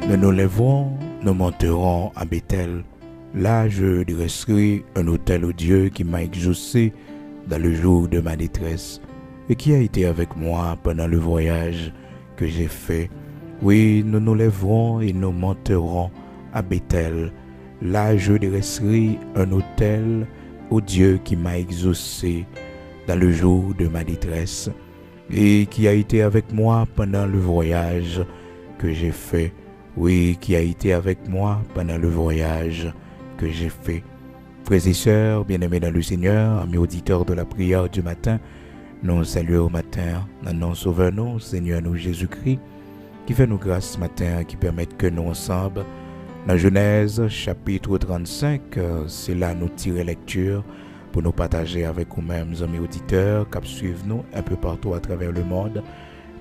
Nous nous lèverons, nous monterons à Bethel. Là, je dresserai un autel au Dieu qui m'a exaucé dans le jour de ma détresse et qui a été avec moi pendant le voyage que j'ai fait. Oui, nous nous lèverons et nous monterons à Bethel. Là, je dresserai un autel au Dieu qui m'a exaucé dans le jour de ma détresse et qui a été avec moi pendant le voyage que j'ai fait. Oui, qui a été avec moi pendant le voyage que j'ai fait. Frères et sœurs, bien-aimés dans le Seigneur, amis auditeurs de la prière du matin, nous saluons au matin, dans nos sauveurs, nous, Seigneur nous Jésus-Christ, qui fait nous grâce ce matin, qui permettent que nous ensemble, dans Genèse chapitre 35, c'est là nous tirer lecture pour nous partager avec vous-mêmes, amis auditeurs, qui suivent nous un peu partout à travers le monde,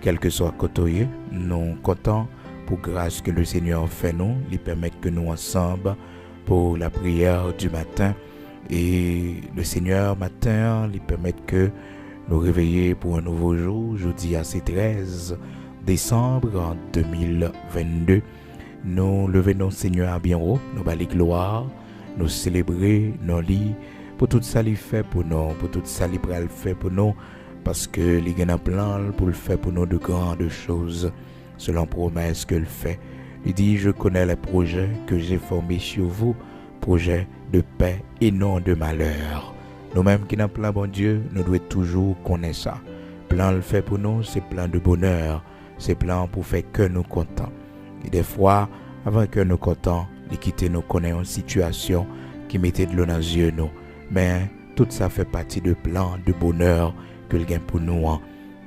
quel que soit côté, nous comptons pour grâce que le Seigneur fait nous, lui permettre que nous ensemble pour la prière du matin et le Seigneur matin lui permettre que nous réveiller pour un nouveau jour, jeudi à 13 décembre 2022. Nous lever nos Seigneur à bien haut, nous bali gloire, nous célébrer nos lits pour tout ça qu'il fait pour nous, pour tout ça qu'il fait pour nous, parce que il y a un plan pour le faire pour nous de grandes choses. Selon promesse qu'il fait. Il dit, je connais les projets que j'ai formés sur vous, projets de paix et non de malheur. Nous-mêmes qui n'avons plan bon Dieu, nous devons toujours connaître ça. Plan le fait pour nous, c'est plan de bonheur, c'est plan pour faire que nous contents. Et des fois, avant que nous contents, il quitter nous connaît une situation qui mettait de l'eau dans les yeux nous. Mais tout ça fait partie de plan de bonheur que le gain pour nous.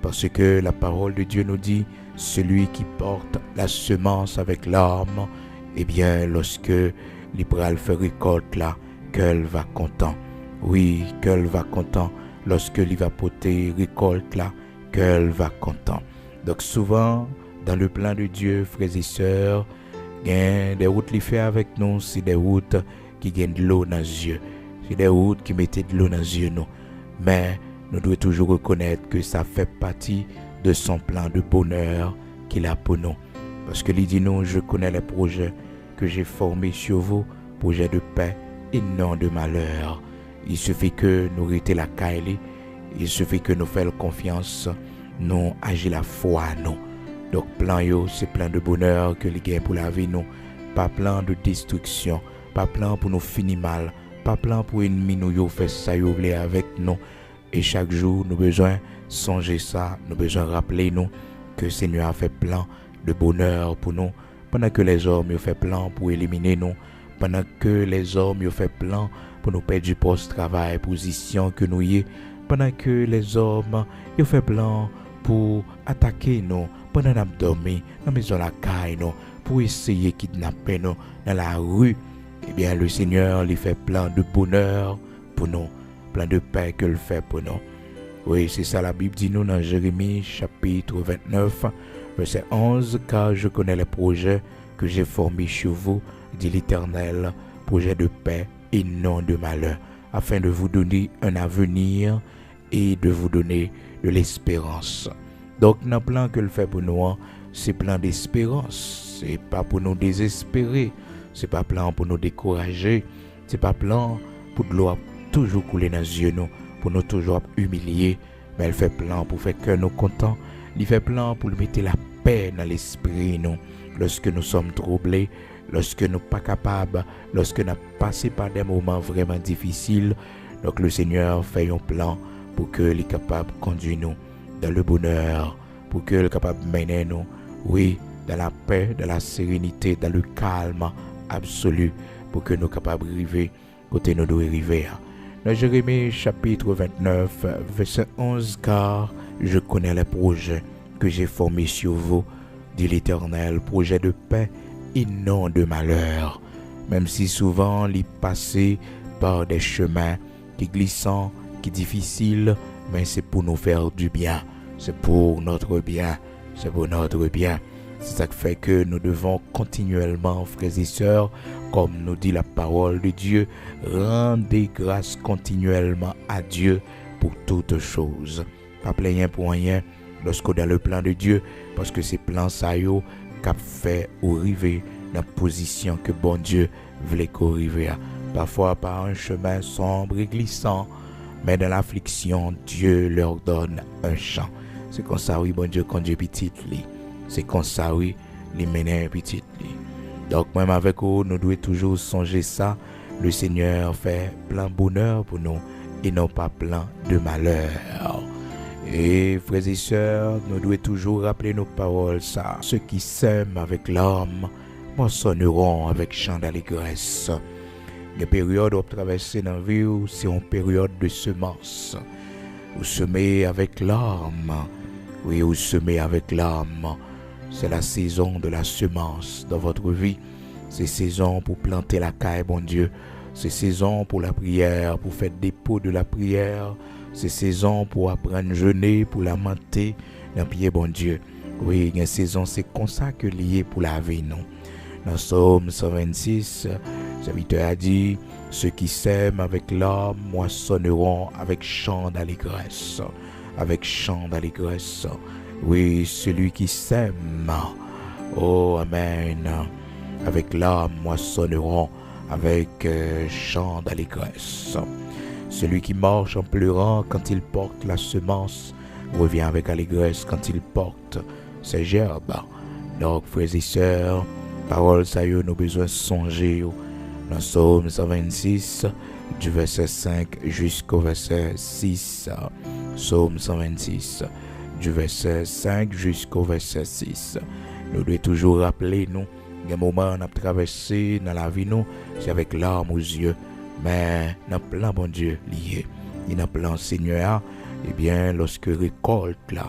Parce que la parole de Dieu nous dit, celui qui porte la semence avec l'arme, eh bien, lorsque l'Ibral fait récolte là, qu'elle va content. Oui, qu'elle va content. Lorsque l'il va porter récolte là, qu'elle va content. Donc souvent, dans le plan de Dieu, frères et sœurs, des routes qu'il fait avec nous, c'est des routes qui gagnent de l'eau dans les yeux. C'est des routes qui mettent de l'eau dans les yeux nous. Mais nous devons toujours reconnaître que ça fait partie de son plan de bonheur qu'il a pour nous. Parce que il dit nous, je connais les projets que j'ai formés sur vous, projets de paix et non de malheur. Il suffit que nous rester la caille, il suffit que nous fassions confiance, nous agir la foi nous. Donc plan yo, c'est plan de bonheur que il gagne pour la vie nous, pas plan de destruction, pas plan pour nous finir mal, pas plan pour ennemi nous yo fait ça yo vle avec nous. Et chaque jour, nous besoin songer ça, nous besoin rappeler nous que le Seigneur a fait plan de bonheur pour nous, pendant que les hommes ont fait plan pour éliminer nous, pendant que les hommes ont fait plan pour nous perdre du poste de travail, position que nous y est, pendant que les hommes ont fait plan pour attaquer nous, pendant que nous dormons dans la maison de la caille, nous, pour essayer de kidnapper nous dans la rue, eh bien le Seigneur lui fait plan de bonheur pour nous. Plein de paix que le fait pour nous. Oui, c'est ça la Bible dit nous dans Jérémie chapitre 29, verset 11, car je connais les projets que j'ai formés sur vous, dit l'Éternel, projets de paix et non de malheur, afin de vous donner un avenir et de vous donner de l'espérance. Donc, dans le plan que le fait pour nous, c'est plan d'espérance. C'est pas pour nous désespérer, c'est pas plan pour nous décourager, c'est pas plan pour de l'eau toujours couler dans les yeux nous, pour nous toujours humilier, mais elle fait plan pour faire que nous contents, il fait plan pour mettre la paix dans l'esprit nous, lorsque nous sommes troublés, lorsque nous pas capables, lorsque nous passons par des moments vraiment difficiles. Donc le Seigneur fait un plan pour qu'il soit capable de conduire nous dans le bonheur, pour qu'il soit capable de mener nous, oui, dans la paix, dans la sérénité, dans le calme absolu, pour que nous soyons capables d'arriver côté nous devons arriver. Dans Jérémie chapitre 29, verset 11, car je connais les projets que j'ai formés sur vous, dit l'Éternel, projets de paix et non de malheur. Même si souvent il passé par des chemins qui glissants, qui difficiles, mais c'est pour nous faire du bien, c'est pour notre bien, c'est pour notre bien. C'est ça qui fait que nous devons continuellement, frères et sœurs, comme nous dit la parole de Dieu, rendez grâce continuellement à Dieu pour toutes choses. Pas plaigner pour rien lorsqu'on est dans le plan de Dieu, parce que ces plans ça yo cap fait ou arriver dans la position que bon Dieu voulait qu'on arrive à. Parfois par un chemin sombre et glissant, mais dans l'affliction, Dieu leur donne un chant. C'est comme ça, oui, bon Dieu conduit petit lit. C'est comme ça, oui, les mener petit lit. Donc, même avec vous, nous devons toujours songer ça. Le Seigneur fait plein de bonheur pour nous et non pas plein de malheur. Et frères et sœurs, nous devons toujours rappeler nos paroles, ça. Ceux qui sèment avec l'âme, moissonneront avec chant d'allégresse. Les périodes où traverser dans la vie, c'est une période de semence. Vous semez avec l'âme. Oui, vous semez avec l'âme. C'est la saison de la semence dans votre vie. C'est saison pour planter la caille, bon Dieu. C'est saison pour la prière, pour faire dépôt de la prière. C'est saison pour apprendre à jeûner, pour lamenter dans pied, bon Dieu. Oui, une saison, c'est comme ça que lié pour la vie, non? Dans Psaume 126, le serviteur a dit, ceux qui sèment avec l'âme moissonneront avec chant d'allégresse. Avec chant d'allégresse. Oui, celui qui sème, oh Amen, avec l'âme moissonneront avec chant d'allégresse. Celui qui marche en pleurant quand il porte la semence revient avec allégresse quand il porte ses gerbes. Donc, frères et sœurs, parole ça y est, nous besoin de songer dans Psaume 126 du verset 5 jusqu'au verset 6. Psaume 126 du verset 5 jusqu'au verset 6. Nous devons toujours rappeler, nous, des moments où on a traversé dans la vie, nous, c'est avec larmes aux yeux, mais dans plein bon Dieu lié. Il a plein Seigneur, eh bien, lorsque récolte là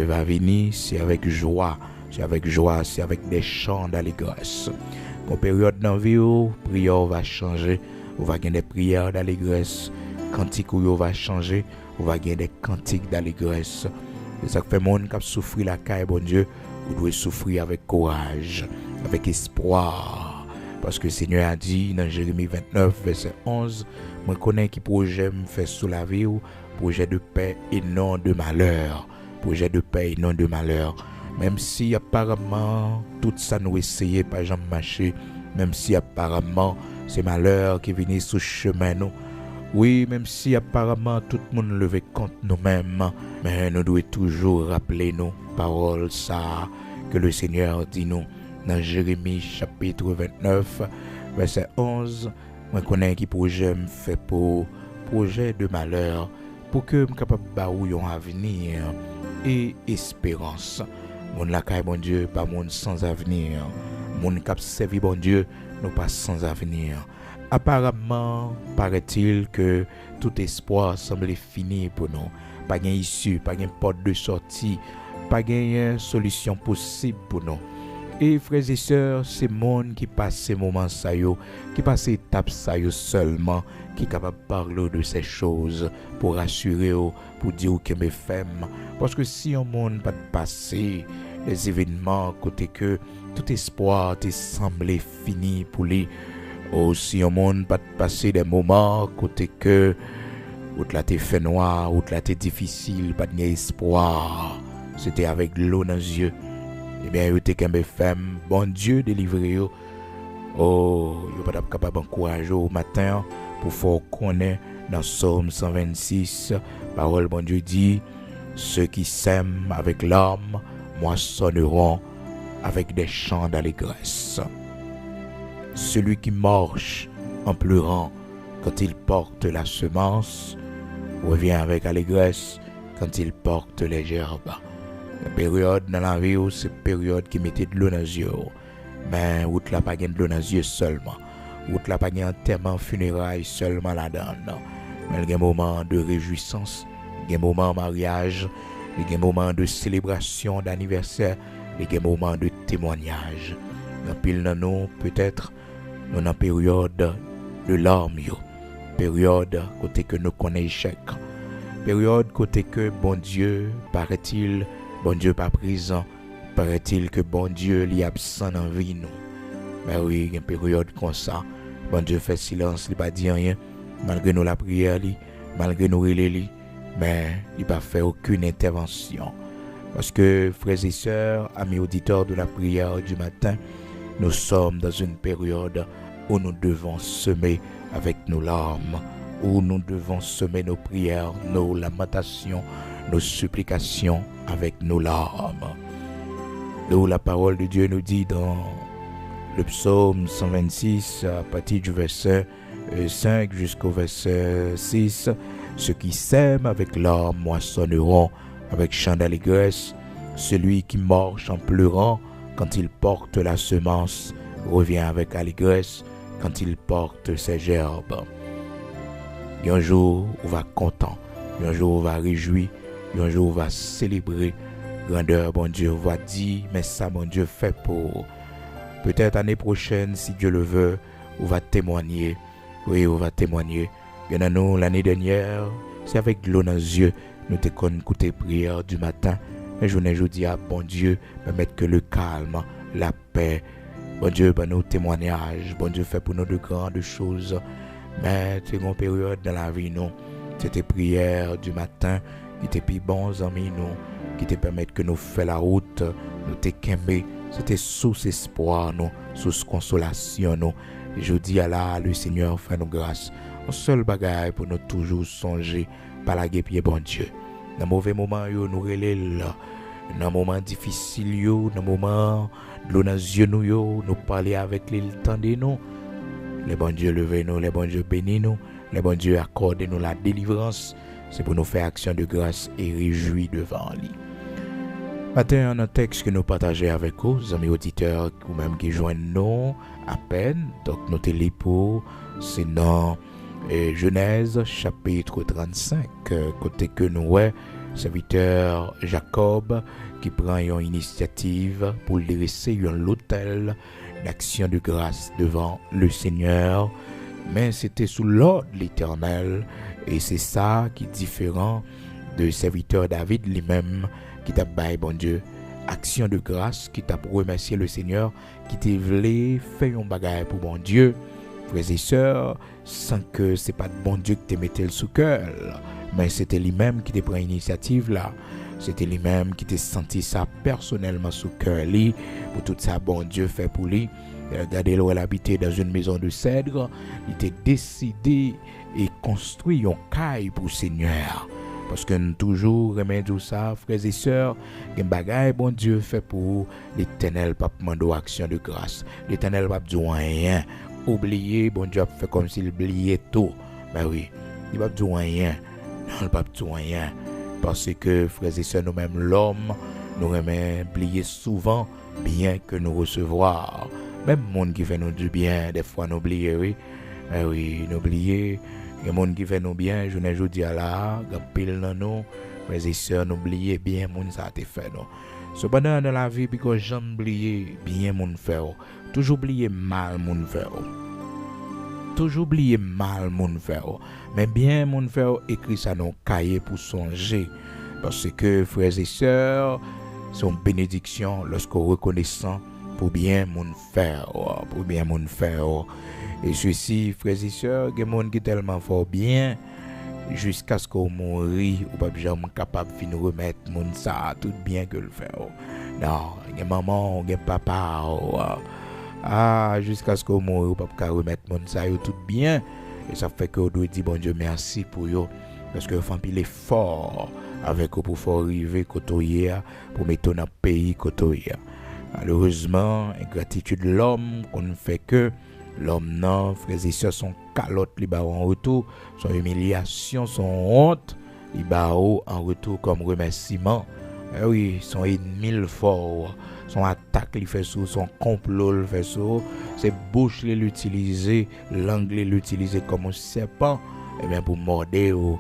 va venir, c'est avec joie, c'est avec des chants d'allégresse. En période dans la vie, prière va changer, on va gagner des prières d'allégresse, cantiques va changer, on va gagner des cantiques d'allégresse. C'est ça que fait monde qui a souffert la caille, bon Dieu, vous devez souffrir avec courage, avec espoir. Parce que le Seigneur a dit dans Jérémie 29, verset 11, moi connais qui projet me fait sous la vie, projet de paix et non de malheur. Projet de paix et non de malheur. Même si apparemment tout ça nous essayait pas jamais marcher, même si apparemment c'est malheur qui viennent sous chemin nous. Oui, même si apparemment tout le monde levait contre nous-mêmes, mais nous devons toujours rappeler nos paroles, ça, que le Seigneur dit nous, dans Jérémie chapitre 29, verset 11, moi connais qui projet me fait pour projet de malheur, pour que je sois capable de un avenir et espérance. Mon la caille, bon Dieu, pas monde sans avenir. Mon cap servi, bon Dieu, nous pas sans avenir. Apparemment, paraît-il que tout espoir semble fini pour nous. Pas de issue, pas de porte de sortie, pas de solution possible pour nous. Et frères et sœurs, c'est monde qui passe ces moments ça yo, qui passe étape ça yo seulement, qui est capable de parler de ces choses pour rassurer, pour dire que mes femmes. Parce que si un monde pas de passer les événements côté que tout espoir te semblé fini pour lui, aussi un monde pas de passer des moments côté que où là t'es fait noir, où là t'es difficile, pas d'espoir, c'était avec l'eau dans les yeux. Eh bien, vous êtes capable de faire, bon Dieu, délivrer. Oh, vous êtes capable d'encourager au matin pour faire connaître dans Psaume 126, parole, bon Dieu dit, ceux qui sèment avec l'âme moissonneront avec des chants d'allégresse. Celui qui marche en pleurant quand il porte la semence revient avec allégresse quand il porte les gerbes. La période dans la vie, c'est une période qui mettait de l'eau dans les yeux. Mais où la pas de l'eau dans les yeux seulement. Où la pas de enterrement funérailles seulement là-dedans. Mais il y a un moment de réjouissance, il y a un moment de mariage, il y a un moment de célébration d'anniversaire, il y a un moment de témoignage. Dans pile dans nous, peut-être, nous dans une période de larmes, période côté que nous connaissons échec, période côté que bon Dieu, paraît-il, bon Dieu pas présent, paraît-il que bon Dieu est absent dans la vie nous. Mais oui, il y a une période comme ça, bon Dieu fait silence, il n'a pas dit rien, malgré nous la prière, malgré nous relais, mais il n'a pas fait aucune intervention. Parce que, frères et sœurs, amis auditeurs de la prière du matin, nous sommes dans une période où nous devons semer avec nos larmes, où nous devons semer nos prières, nos lamentations, nos supplications avec nos larmes. D'où la parole de Dieu nous dit dans le psaume 126, à partir du verset 5 jusqu'au verset 6, ceux qui sèment avec larmes moissonneront avec chant d'allégresse. Celui qui marche en pleurant quand il porte la semence revient avec allégresse quand il porte ses gerbes. Il y a un jour où on va content, il y a un jour où on va réjouir, il y a un jour où on va célébrer grandeur, bon Dieu, on va dire, mais ça, mon Dieu, fait pour. Peut-être l'année prochaine, si Dieu le veut, on va témoigner. Oui, on va témoigner. Bien à nous, l'année dernière, c'est avec de l'eau dans les yeux, nous t'écoutions écouter prière du matin. Mais je dis à bon Dieu, me mettre que le calme, la paix. Bon Dieu, ben nos témoignages, bon Dieu, fait pour nous de grandes choses. Mais c'est une période dans la vie, nous. C'était prière du matin, qui était plus bons amis, nous, qui te permettent que nous fassions la route, nous t'équemmer. C'était source espoir, nous, source consolation, nous. Et je dis à la, le Seigneur fait nous grâce. Un seul bagage pour nous toujours songer, par la pied, bon Dieu. Dans mauvais moments, nous relèvons là. Dans moments difficiles, dans moments de l'eau dans les yeux, nous parler avec les tendez nous. Les bons dieux levez nous, les bons dieux bénis nous, les bons dieux accordez nous la délivrance. C'est pour nous faire action de grâce et réjouir devant lui. Matin, un texte que nous partageons avec vous, amis auditeurs ou même qui joignent nous à peine. Donc, nous te lisons pour, c'est dans Genèse chapitre 35, côté que nous ouais, serviteur Jacob qui prend une initiative pour dresser l'autel d'action de grâce devant le Seigneur, mais c'était sous l'ordre de l'Éternel, et c'est ça qui est différent de serviteur David lui-même qui t'a baillé bon Dieu action de grâce, qui t'a remercié le Seigneur, qui t'a voulu faire un bagage pour bon Dieu, frères et sœurs, sans que c'est pas de bon Dieu qui te mettait sous cœur, mais c'était lui-même qui t'a pris l'initiative là. C'était lui-même qui t'a senti ça personnellement sous cœur lui, pour tout ça bon Dieu fait pour lui. Regardez là, il habitait dans une maison de cèdre, il était décidé et construit un caille pour le Seigneur. Parce que nous toujours remettons ça, frères et sœurs, un bagage bon Dieu fait pour l'Éternel, pas demander action de grâce. L'Éternel pas dire rien. Oublier, bon Dieu a fait comme s'il oubliait tout. Ben oui, il va dire rien. Non, il va pas dire rien. Parce que, frères et sœurs, nous-mêmes, l'homme, nous remet oublier souvent, bien que nous recevoir. Même le monde qui fait nous du bien, des fois nous oublions, oui. Ben oui, nous oublions. Il y a des gens qui fait nous bien, je ne dis à la, pile dans nous, frères et sœurs, n'oubliez bien, moun ça a été fait nous. Cependant, dans la vie, puis que j'aime oublier bien moun fait, toujours oublier mal moun fait. Toujours oublier mal moun fait. Mais bien moun fait, écrit ça dans cahier pour songer. Parce que, frères et sœurs, c'est une bénédiction lorsqu'on reconnaissant pour bien moun faire, pour bien moun faire. Et ceci, frères et sœurs, il y a des gens qui sont tellement fort bien, jusqu'à ce qu'on mourit, ou pas jamais capable de nous remettre moun ça, tout bien que le faire. Non, il y a maman, il y a papa, jusqu'à ce qu'on mourit, ou pas remettre moun ça, tout bien. Et ça fait que on doit dire, bon Dieu, merci pour eux, parce que faut pile fort avec eux pour faire arriver côté pour mettre dans le pays côté. Malheureusement, ingratitude de l'homme, qu'on ne fait que l'homme, non, frères et sœurs, son calotte, les barreaux en retour, son humiliation, son honte, les barreaux en retour comme remerciement. Eh oui, son ennemi le fort, son attaque, il fait ça, son complot, il fait ça, ses bouches, l'utiliser, langue, l'utiliser comme un serpent, et bien pour mordre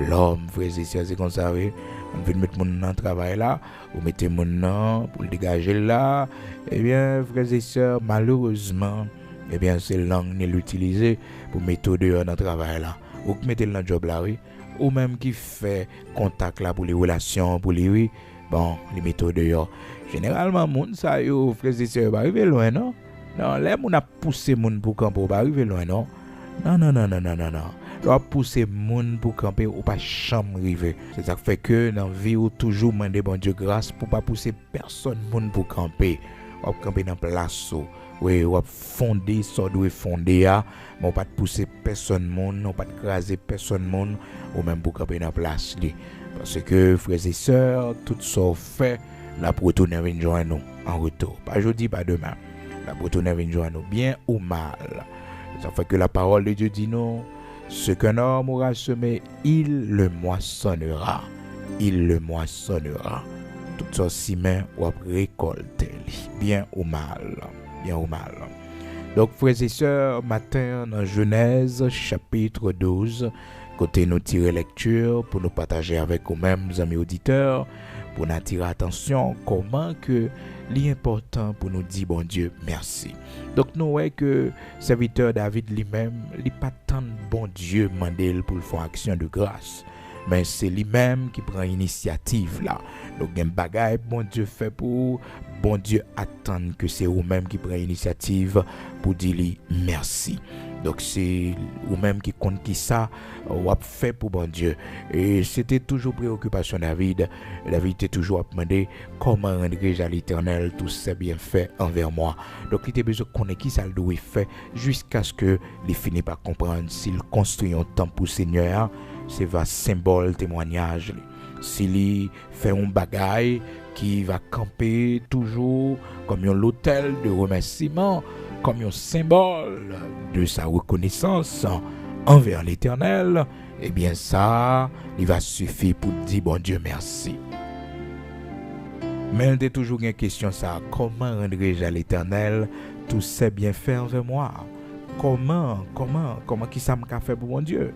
l'homme, frères et sœurs, c'est comme ça, oui. On veut mettre mon nom dans le travail là, ou mettez mon nom pour le dégager là, et bien, frères et sœurs, malheureusement, eh bien, c'est langue n'est l'utiliser pour mettre dehors dans le travail là. Ou mettez dans le job là, oui. Ou même qui fait contact là pour les relations, pour les oui. Bon, les méthodes dehors. Généralement, moun ça yo, frères et sœurs, va arriver loin, non? Non, là, moun a poussé moun pour camper, va arriver loin, non? Non. L'on pousser moun pour camper ou pas chambre river. C'est ça qui fait que dans vie ou toujours demander bon Dieu grâce pour pas pousser personne moun pour camper. Ou camper dans place oui, ou fonder ça doit fonder a, mais on pas pousser personne moun, on pas craser personne moun ou même pour camper dans place li. Parce que frères et sœurs, tout ça fait la pour retourner venir joindre nous en retour. Pas aujourd'hui, pas demain. La pour retourner venir joindre nous bien ou mal. Ça fait que la parole de Dieu dit non, ce qu'un homme aura semé, il le moissonnera. Il le moissonnera. Tout ça si main ou récolter bien ou mal. Bien ou mal. Donc, frères et sœurs, matin dans Genèse, chapitre 12, côté nous tirer lecture pour nous partager avec nous-mêmes, amis auditeurs, pour nous attirer attention comment que l'important pour nous dire bon Dieu merci. Donc, nous voyons que serviteur David lui-même, il n'est pas tant bon Dieu mandé pour le faire action de grâce. Mais c'est lui-même qui prend l'initiative là. Donc, il y a un bagage bon Dieu fait pour bon Dieu attend que c'est vous-même qui prend l'initiative pour dire merci. Donc, c'est vous-même qui compte qui ça ou a fait pour bon Dieu. Et c'était toujours préoccupation David. David était toujours demandé comment rendre à l'Éternel tous ses bienfaits envers moi. Donc, il était besoin de connaître qui ça le doit faire jusqu'à ce que il finisse par comprendre s'il construit un temple pour Seigneur. C'est un symbole, témoignage. S'il fait un bagaille qui va camper toujours comme un hôtel de remerciement, comme un symbole de sa reconnaissance envers l'Éternel, eh bien ça, il va suffire pour dire bon Dieu merci. Mais il y a toujours une question ça, comment rendrai-je à l'Éternel tous ses bienfaits envers moi? Comment qui ça m'a fait pour mon Dieu?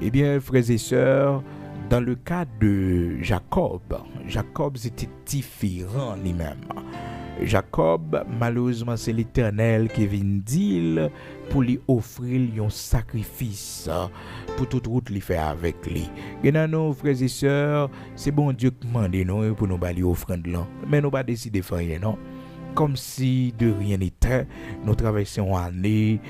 Eh bien, frères et sœurs, dans le cas de Jacob c'était différent lui-même. Jacob, malheureusement, c'est l'Éternel qui vient dire pour lui offrir un sacrifice pour toute route lui faire avec lui. Et dans nos frères et sœurs, c'est bon Dieu qui demande nous pour nous bali offrande là, mais nous pas décider de faire rien non. Comme si de rien n'était, nous traversons une année,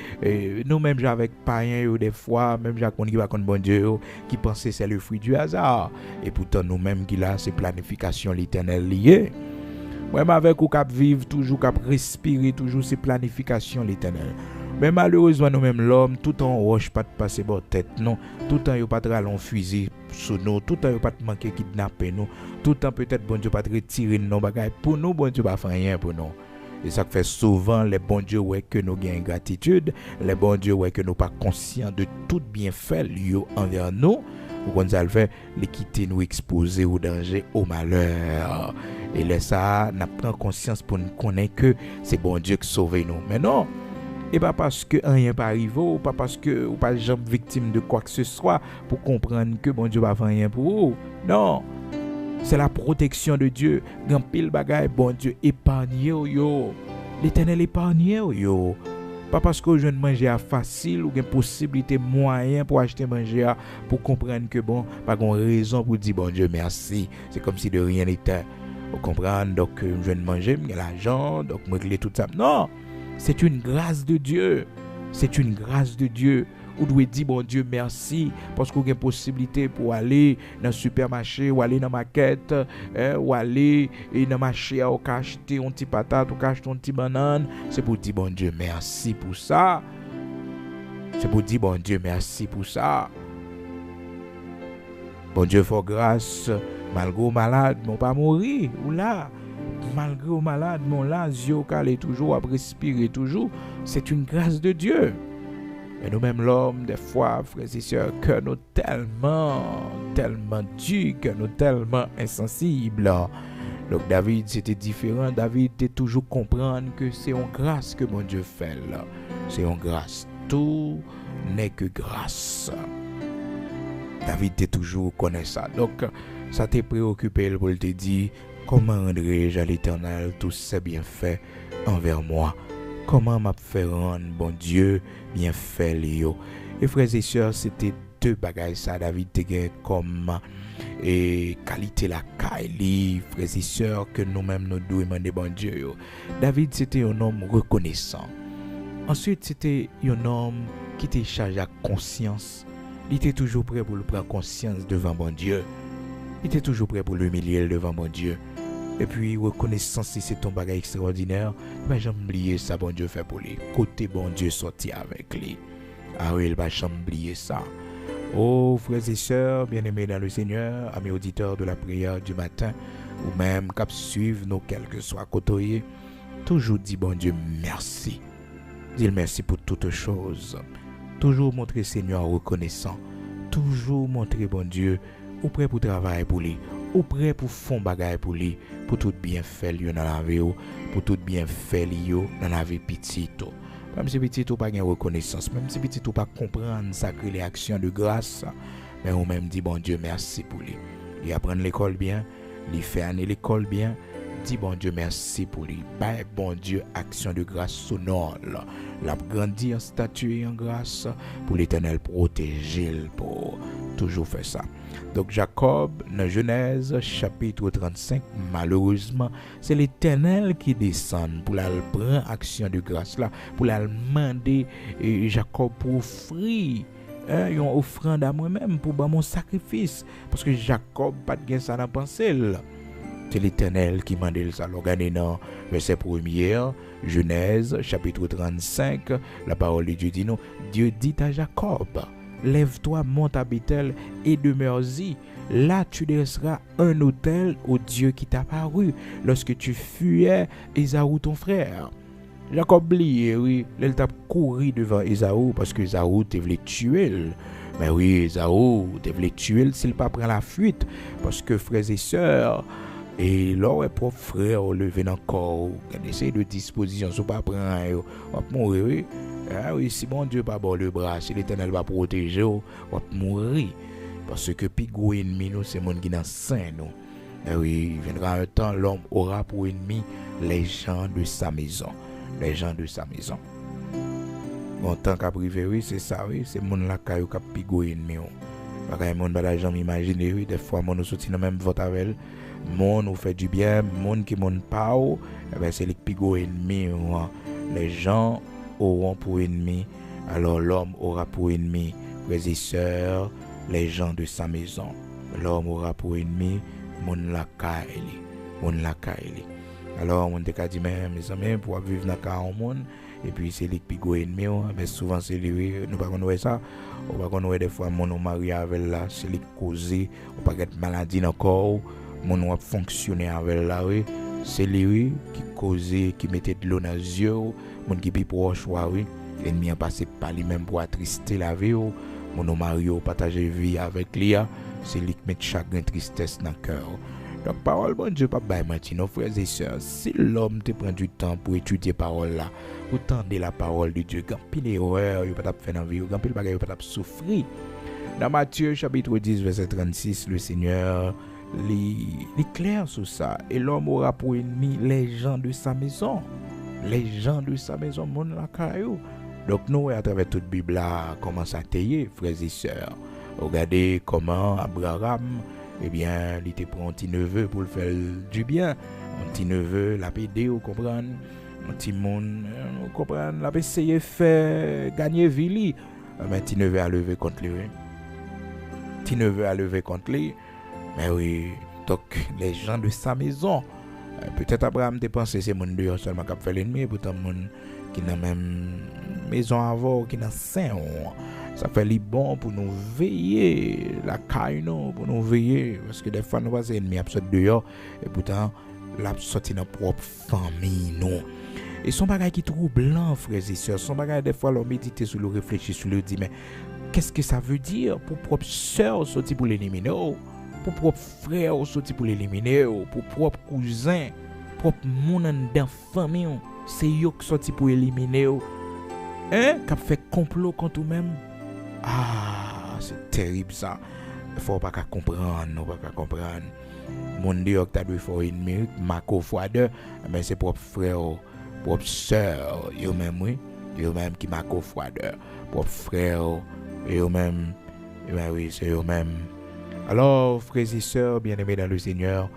nous-mêmes avec païens des fois, même Jacques qui va bon Dieu, qui pensait c'est le fruit du hasard. Et pourtant nous-mêmes qui là, c'est planification l'Éternel liée. Même avec ou cap vivre toujours, cap respirer toujours, c'est planification l'Éternel. Mais malheureusement nous-mêmes l'homme, tout en roche pas de passer par tête non, tout en yo pas de ralon fusil sur nous, tout en yo pas de manquer kidnapper nous, tout en peut-être bon Dieu pas de retirer nos bagages pour nous, bon Dieu pas faire rien pour nous. Et ça fait souvent les bons dieux ouais que nous gagnons gratitude, les bons dieux ouais que nous pas conscients de tout bienfait lié envers nous, ou qu'on ça le fait les quitter nous exposer au danger, au malheur. Et là ça n'a pris conscience pour nous connaître que c'est bon Dieu qui sauve nous. Mais non, et pas parce que rien pas arrivé, ou pas parce que ou pas jamais victime de quoi que ce soit pour comprendre que bon Dieu va faire rien pour vous. Non. C'est la protection de Dieu. Grand pile bagaille bon Dieu épargne yo. L'Éternel épargne yo. Pas parce que je ne manger à facile ou une possibilité moyen pour acheter manger pour comprendre que bon pas une raison pour dire bon Dieu merci. C'est comme si de rien n'était. Vous comprenez donc je ne manger, j'ai l'argent, donc me régler tout ça. Non. C'est une grâce de Dieu. C'est une grâce de Dieu. Vous devez dire, bon Dieu, merci, parce que vous avez une possibilité pour aller dans le supermarché, ou aller dans la market, ou aller dans le marché, ou acheter un petit patate, ou acheter un petit banane. C'est pour dire, bon Dieu, merci pour ça. C'est pour dire, bon Dieu, merci pour ça. Bon Dieu, faut grâce, malgré malade, mon pas mourir, ou là. Malgré au malade, mon là, yeux calé toujours, à respirer toujours, c'est une grâce de Dieu. Et nous-mêmes, l'homme, des fois, frères et sœurs, que nous tellement durs, que nous tellement insensibles. Donc David, c'était différent. David était toujours comprendre que c'est une grâce que mon Dieu fait là. C'est une grâce. Tout n'est que grâce. David était toujours connaît ça. Donc, ça t'a préoccupé pour te dire, comment rendrai-je à l'Éternel tous ses bienfaits envers moi? Comment m'a fait rendre, bon Dieu, bienfait Léo? Et frères et sœurs, c'était deux bagages ça, David te gagne comme et qualité la caille, frères et sœurs, que nous-mêmes nous devons demander, bon Dieu. David, c'était un homme reconnaissant. Ensuite, c'était un homme qui était chargé à conscience Il était toujours prêt pour le prendre conscience devant bon Dieu. Il était toujours prêt pour l'humilier devant bon Dieu. Et puis, reconnaissance, si c'est ton bagage extraordinaire, il va jamais oublier ça, bon Dieu fait pour lui. Côté bon Dieu sorti avec lui. Ah oui, il va jamais oublier ça. Oh, frères et sœurs, bien-aimés dans le Seigneur, amis auditeurs de la prière du matin, ou même cap suivre nos quel que soit côtoyés, toujours dit bon Dieu merci. Dis merci pour toutes choses. Toujours montrer Seigneur reconnaissant. Toujours montrer bon Dieu ou prêt pour travailler pour lui, ou prêt pour faire bagaille pour lui, pour tout bien faire dans la vie, pour tout bien faire dans la vie petite. Même si petit ou pas de reconnaissance, même si petit ou pas comprendre sacré les actions de grâce, mais on même dit bon Dieu merci pour lui. Il apprend l'école bien, il fait aller l'école bien, dit bon Dieu merci pour lui. Bye bon Dieu action de grâce sonore. La grandir en statut et en grâce pour l'Éternel protéger pour toujours faire ça. Donc Jacob, dans Genèse chapitre 35, malheureusement, c'est l'Éternel qui descend pour la prendre action de grâce là, pour la demander Jacob pour offrir une offrande à moi-même pour mon sacrifice, parce que Jacob pas de ça dans pensée. C'est l'Éternel qui m'a dit ça. Regardez dans verset 1er, Genèse chapitre 35, la parole de Dieu dit non. Dieu dit à Jacob, lève-toi, monte à Bethel et demeure-y. Là, tu dresseras un autel au Dieu qui t'a paru lorsque tu fuyais Ésaü ton frère. Jacob oublié, oui, il t'a couru devant Ésaü parce que Ésaü te voulait tuer. Mais oui, Ésaü te voulait tuer s'il pas prend la fuite, parce que frères et sœurs, et leur propre frère levé encore, essayer de disposition, si pas prendre, on va mourir, oui. Ah oui, si bon Dieu pas bon le bras, si l'Éternel va protéger, on va mourir. Parce que plus gros ennemi, nous, c'est monde qui dans saint, nous. Ah oui, il viendra un temps, l'homme aura pour ennemi les gens de sa maison. Les gens de sa maison. Bon, tant qu'à privé, oui, c'est ça, oui, c'est monde là qui a plus gros ennemi. Parce que monde va jamais imaginer, oui, des fois, mon nous sortit dans même vote avec elle. Monde nous fait du bien, monde qui monde pas, c'est les plus gros ennemis. Les gens auront pour ennemi, alors l'homme aura pour ennemi, frères et sœurs, les gens de sa maison. L'homme aura pour ennemi, mon la kaili, mon la kaili. Alors on te dit mes amis pour vivre dans ka monde et puis c'est les plus gros ennemis, mais souvent c'est lui, nous pas connaître ça, on pas connaître des fois mon mari avec là, c'est les causer, on pas get maladie dans corps, mon va fonctionner avec là, oui, c'est lui qui causait, qui mettait de l'eau dans les yeux, mon qui plus proche, oui, ennemi a passé par lui-même pour attrister la vie, mon mari partager vie avec lui, c'est lui qui met chagrin, tristesse dans le cœur. Donc parole bon Dieu pas bail maintenant frères et sœurs, si l'homme te prend du temps pour étudier parole là, pour tendre la parole de Dieu, quand pile erreur, il pas faire dans vie, quand pile bagage pas souffrir. Dans Matthieu chapitre 10 verset 36, le Seigneur les clair sur ça, et l'homme aura pour ennemi les gens de sa maison. Les gens de sa maison, mon la caillou. Donc nous à travers toute Bible là, comment ça tailler frères et sœurs. Regardez comment Abraham, eh bien, il était pour un petit neveu pour le faire du bien. Un petit neveu, l'a aidé, vous comprenez? Un petit monde, vous comprenez? L'a essayé de faire gagner Vili. Mais petit neveu a levé contre lui. Petit neveu a levé contre lui. Mais oui, donc les gens de sa maison. Peut-être Abraham te pensé c'est mon dehors seulement qui a fait l'ennemi, pourtant mon qui n'a même maison avant, qui n'a saint. Ça fait les bon pour nous veiller, la caille pour nous veiller, parce que des fois nous pas ennemis absolument dehors, et pourtant la sorti dans propre famille non. Et son bagage qui troublant frères et sœurs, son bagage des fois l'on méditer sur le réfléchir sur le dit mais qu'est-ce que ça veut dire pour propre sœur sorti pour l'éliminer, pour propre frère sorti pour l'éliminer, pour propre cousin, propre monde dans famille, c'est eux qui sorti pour éliminer, hein, qui fait complot contre eux-mêmes. Ah, c'est terrible ça. Il faut pas comprendre, non pas comprendre. Mon Dieu, tu as dû faire une minute, Marco Froideur, mais c'est propre frère, propre sœur, eux-mêmes, oui, eux-mêmes qui Marco Froideur, propre frère, eux-mêmes, oui, c'est eux-mêmes. Alors, frères et sœurs, bien-aimés dans le Seigneur,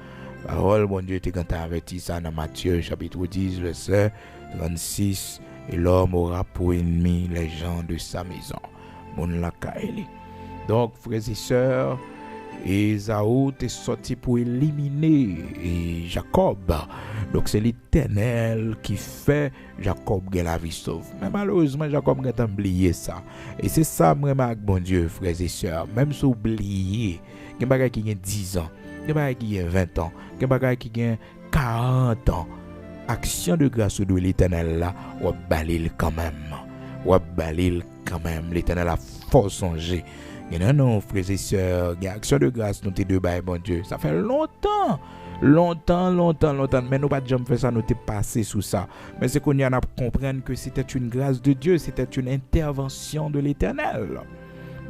parole, mon Dieu, tu as averti ça dans Matthieu, chapitre 10, verset 36, et l'homme aura pour ennemi les gens de sa maison. Mon la kaili. Donc, frères et sœurs, Ésaü est sorti pour éliminer Jacob. Donc c'est l'Éternel qui fait Jacob gagner la vie sauve. Mais malheureusement, Jacob a oublié ça. Et c'est ça, vraiment, avec bon Dieu, frères et sœurs. Même si oublié, il y a des gens qui ont 10 ans, il y a des gens qui ont 20 ans, il y a des gens qui ont 40 ans. Action de grâce de l'Éternel là, ou balil quand même. Ou balil quand même. L'Éternel a fort songé. Non, frères et sœurs, il y a action de grâce, nous t'es deux bails, bon Dieu. Ça fait longtemps, mais nous pas jamais fait ça, nous t'es passé sous ça. Mais c'est qu'on y en a comprendre que c'était une grâce de Dieu, c'était une intervention de l'Éternel.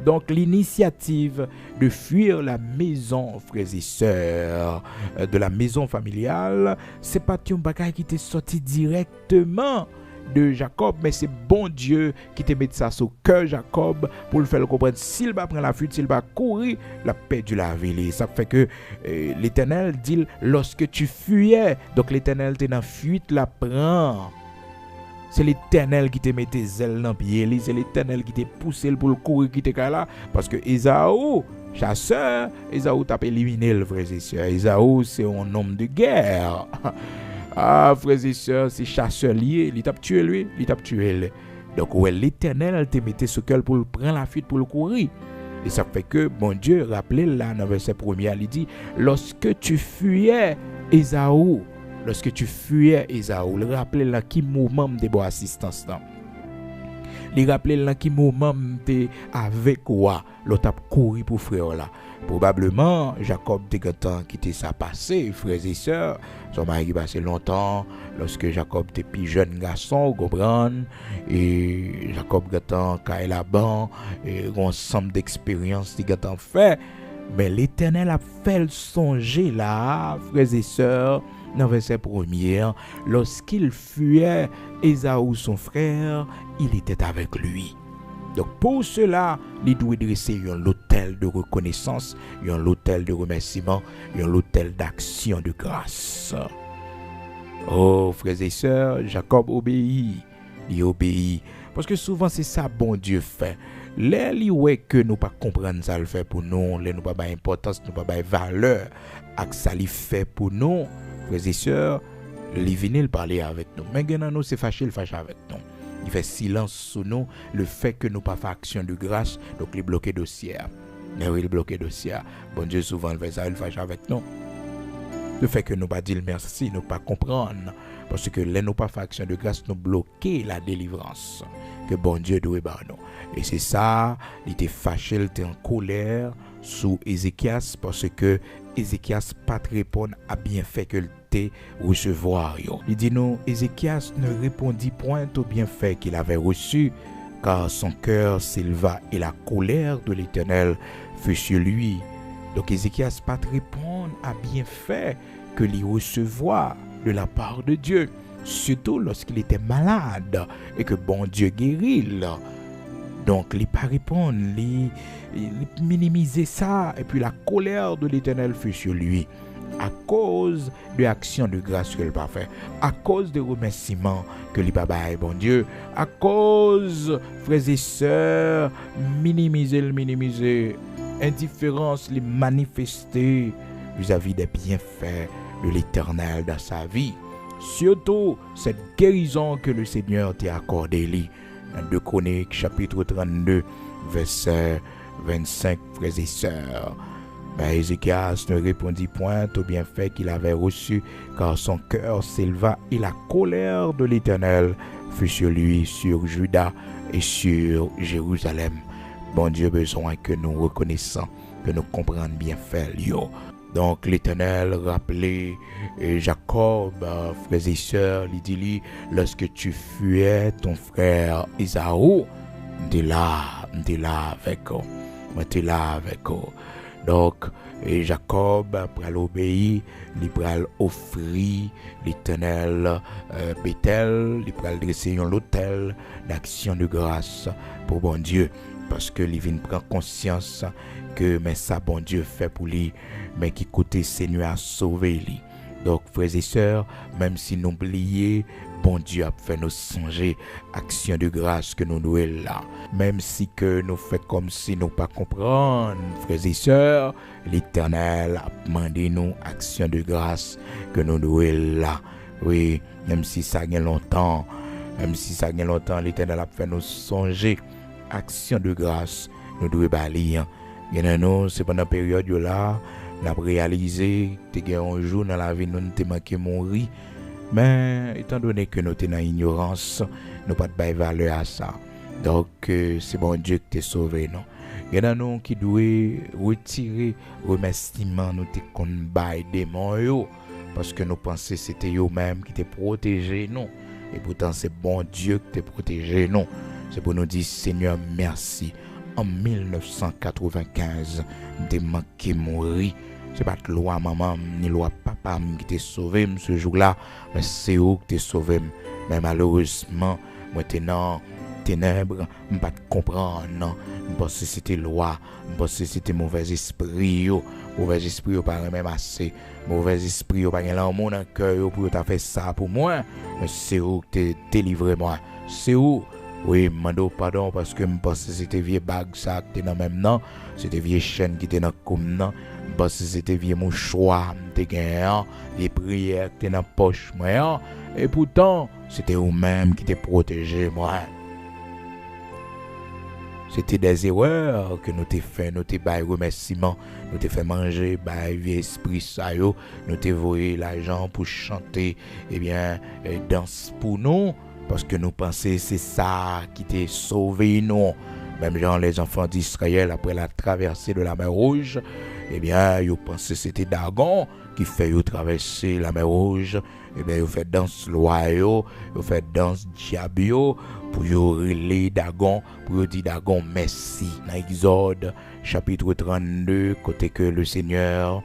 Donc l'initiative de fuir la maison, frères et sœurs, de la maison familiale, c'est pas un bagage qui t'est sorti directement de Jacob, mais c'est bon Dieu qui te met ça sur cœur Jacob pour le faire comprendre. S'il va prendre la fuite, s'il va courir, la paix du la ville. Ça fait que l'Éternel dit lorsque tu fuyais, donc l'Éternel t'es dans fuite la prend. C'est l'Éternel qui te met tes ailes dans pied, c'est l'Éternel qui te poussé pour le courir qui te là parce que Ésaü chasseur, Ésaü t'a éliminé le frère et sœur. Ésaü c'est un homme de guerre. Ah, frères et sœurs, c'est chasseur lié, il t'a tué lui, il t'a tué. Donc, ouais, l'Éternel te mettait ce cœur pour prendre la fuite, pour le courir. Et ça fait que, bon Dieu, rappelez là, dans le verset 1er, il dit, lorsque tu fuyais Ésaü, le rappelez là, qui moment de bon assistance là. Il rappelait là qui moment t'es avec quoi, l'autre a couru pour frère là. Probablement Jacob te content quitter ça passé, frères et sœurs, son mari passé longtemps lorsque Jacob était plus jeune garçon, comprendre et Jacob content quand il a ban et un ensemble d'expériences qu'il a fait, mais l'Éternel a fait le songer là, frères et sœurs. Dans le verset 1er, lorsqu'il fuyait Ésaü son frère, il était avec lui. Donc pour cela, il doit dresser un autel de reconnaissance, un autel de remerciement, un autel d'action de grâce. Oh frères et sœurs, Jacob obéit, il obéit. Parce que souvent c'est ça bon Dieu fait. Les ouais que nous pas comprendre ça le fait pour nous, les nous pas importance, nous pas valeur, à ça il fait pour nous. Frères et sœurs, il vient parler avec nous. Mais maintenant, nous, c'est fâché, il fâche avec nous. Il fait silence sur nous, le fait que nous pas fait action de grâce, donc il bloque le dossier. Mais oui, il bloque le dossier. Bon Dieu, souvent, il fait ça, il fâche avec nous. Le fait que nous pas dire merci, nous pas comprendre. Parce que les nous pas fait action de grâce, nous bloquer la délivrance que bon Dieu doit par nous. Et c'est ça, il était fâché, il était en colère sous Ézéchias parce que Ézéchias pas répondre à bienfait que le te recevoir. Il dit non, Ézéchias ne répondit point au bienfait qu'il avait reçu, car son cœur s'éleva et la colère de l'Éternel fut sur lui. Donc Ézéchias pas répondre à bienfait que l'y recevoir de la part de Dieu, surtout lorsqu'il était malade et que bon Dieu guérit. Donc, il pas répondre, il minimiser ça, et puis la colère de l'Éternel fut sur lui, à cause de l'action de grâce qu'il n'a fait, à cause des remerciements que il n'a pas bon Dieu, à cause, frères et sœurs, minimiser, indifférence, les manifester vis-à-vis des bienfaits de l'Éternel dans sa vie. Surtout, cette guérison que le Seigneur t'a accordée, dans 2 Chroniques, chapitre 32, verset 25, frères et sœurs. Mais Ézéchias ne répondit point au bienfait qu'il avait reçu, car son cœur s'éleva et la colère de l'Éternel fut sur lui, sur Juda et sur Jérusalem. Bon Dieu, besoin que nous reconnaissons, que nous comprenions bien faire. Donc l'Éternel rappelait Jacob, frères et sœurs, il dit, lorsque tu fuyais ton frère Ésaü, t'es là avec eux. Donc Jacob, après l'obéir, il pral offrir l'Éternel Bethel, il pral dresser un autel d'action de grâce pour bon Dieu, parce que il vient prendre conscience que mais ça bon Dieu fait pour lui, mais qui côté Seigneur a sauvé lui. Donc frères et sœurs, même si nous oublions bon Dieu a fait nous songer action de grâce que nous nous là. Même si que nous fait comme si nous pas comprendre, frères et sœurs, l'Éternel a demandé nous action de grâce que nous nous là. Oui, même si ça gagne longtemps, l'Éternel a fait nous songer action de grâce, nous devons balayer. Nous, c'est pendant la période là, nous avons réalisé que un jour dans la vie, nous avons manqué mourir. Mais étant donné que nous sommes dans l'ignorance, nous n'avons pas de valeur à ça. Donc, c'est bon Dieu qui t'a sauvé. Non? Il y en a nous qui doivent retirer remerciement, nous te bail démons, parce que nous pensons que c'était eux-mêmes qui t'ont protégé. Non? Et pourtant, c'est bon Dieu qui t'a protégé. Non? C'est pour nous dire, Seigneur, merci. En 1995, nous avons manqué mourir. C'est pas la loi maman ni loi papa qui t'a sauvé ce jour-là, mais c'est eux qui t'a sauvé. Mais malheureusement, moi t'es dans ténèbres, je ne pas comprendre. Je pense que c'était loi, je pense que c'était mauvais esprit. Mauvais esprit pas même assez. Mauvais esprit pas dans mon cœur pour t'a fait ça pour moi, mais c'est eux qui t'a délivré moi. C'est eux. Oui, je demande pardon parce que je pense que c'était vieux bag ça qui était dans même nom, c'était vieux chaîne qui était dans comme nom. Parce que c'était vieux mouchoir, les prières qui étaient dans la poche, moi. Et pourtant, c'était eux-mêmes qui étaient protégés, moi. C'était des erreurs que nous t'ai fait, nous t'ai bail remerciement, nous t'ai fait manger, bail vieux esprit ça yo, nous t'ai volé l'argent pour chanter, danse pour nous, parce que nous pensions c'est ça qui t'a sauvé nous. Même genre les enfants d'Israël après la traversée de la mer Rouge, ils pensaient que c'était Dagon qui fait traverser la mer Rouge. Ils fait danse loi, ils fait danse diable pour relayer Dagon, pour dire Dagon merci. Dans Exode chapitre 32, côté que le Seigneur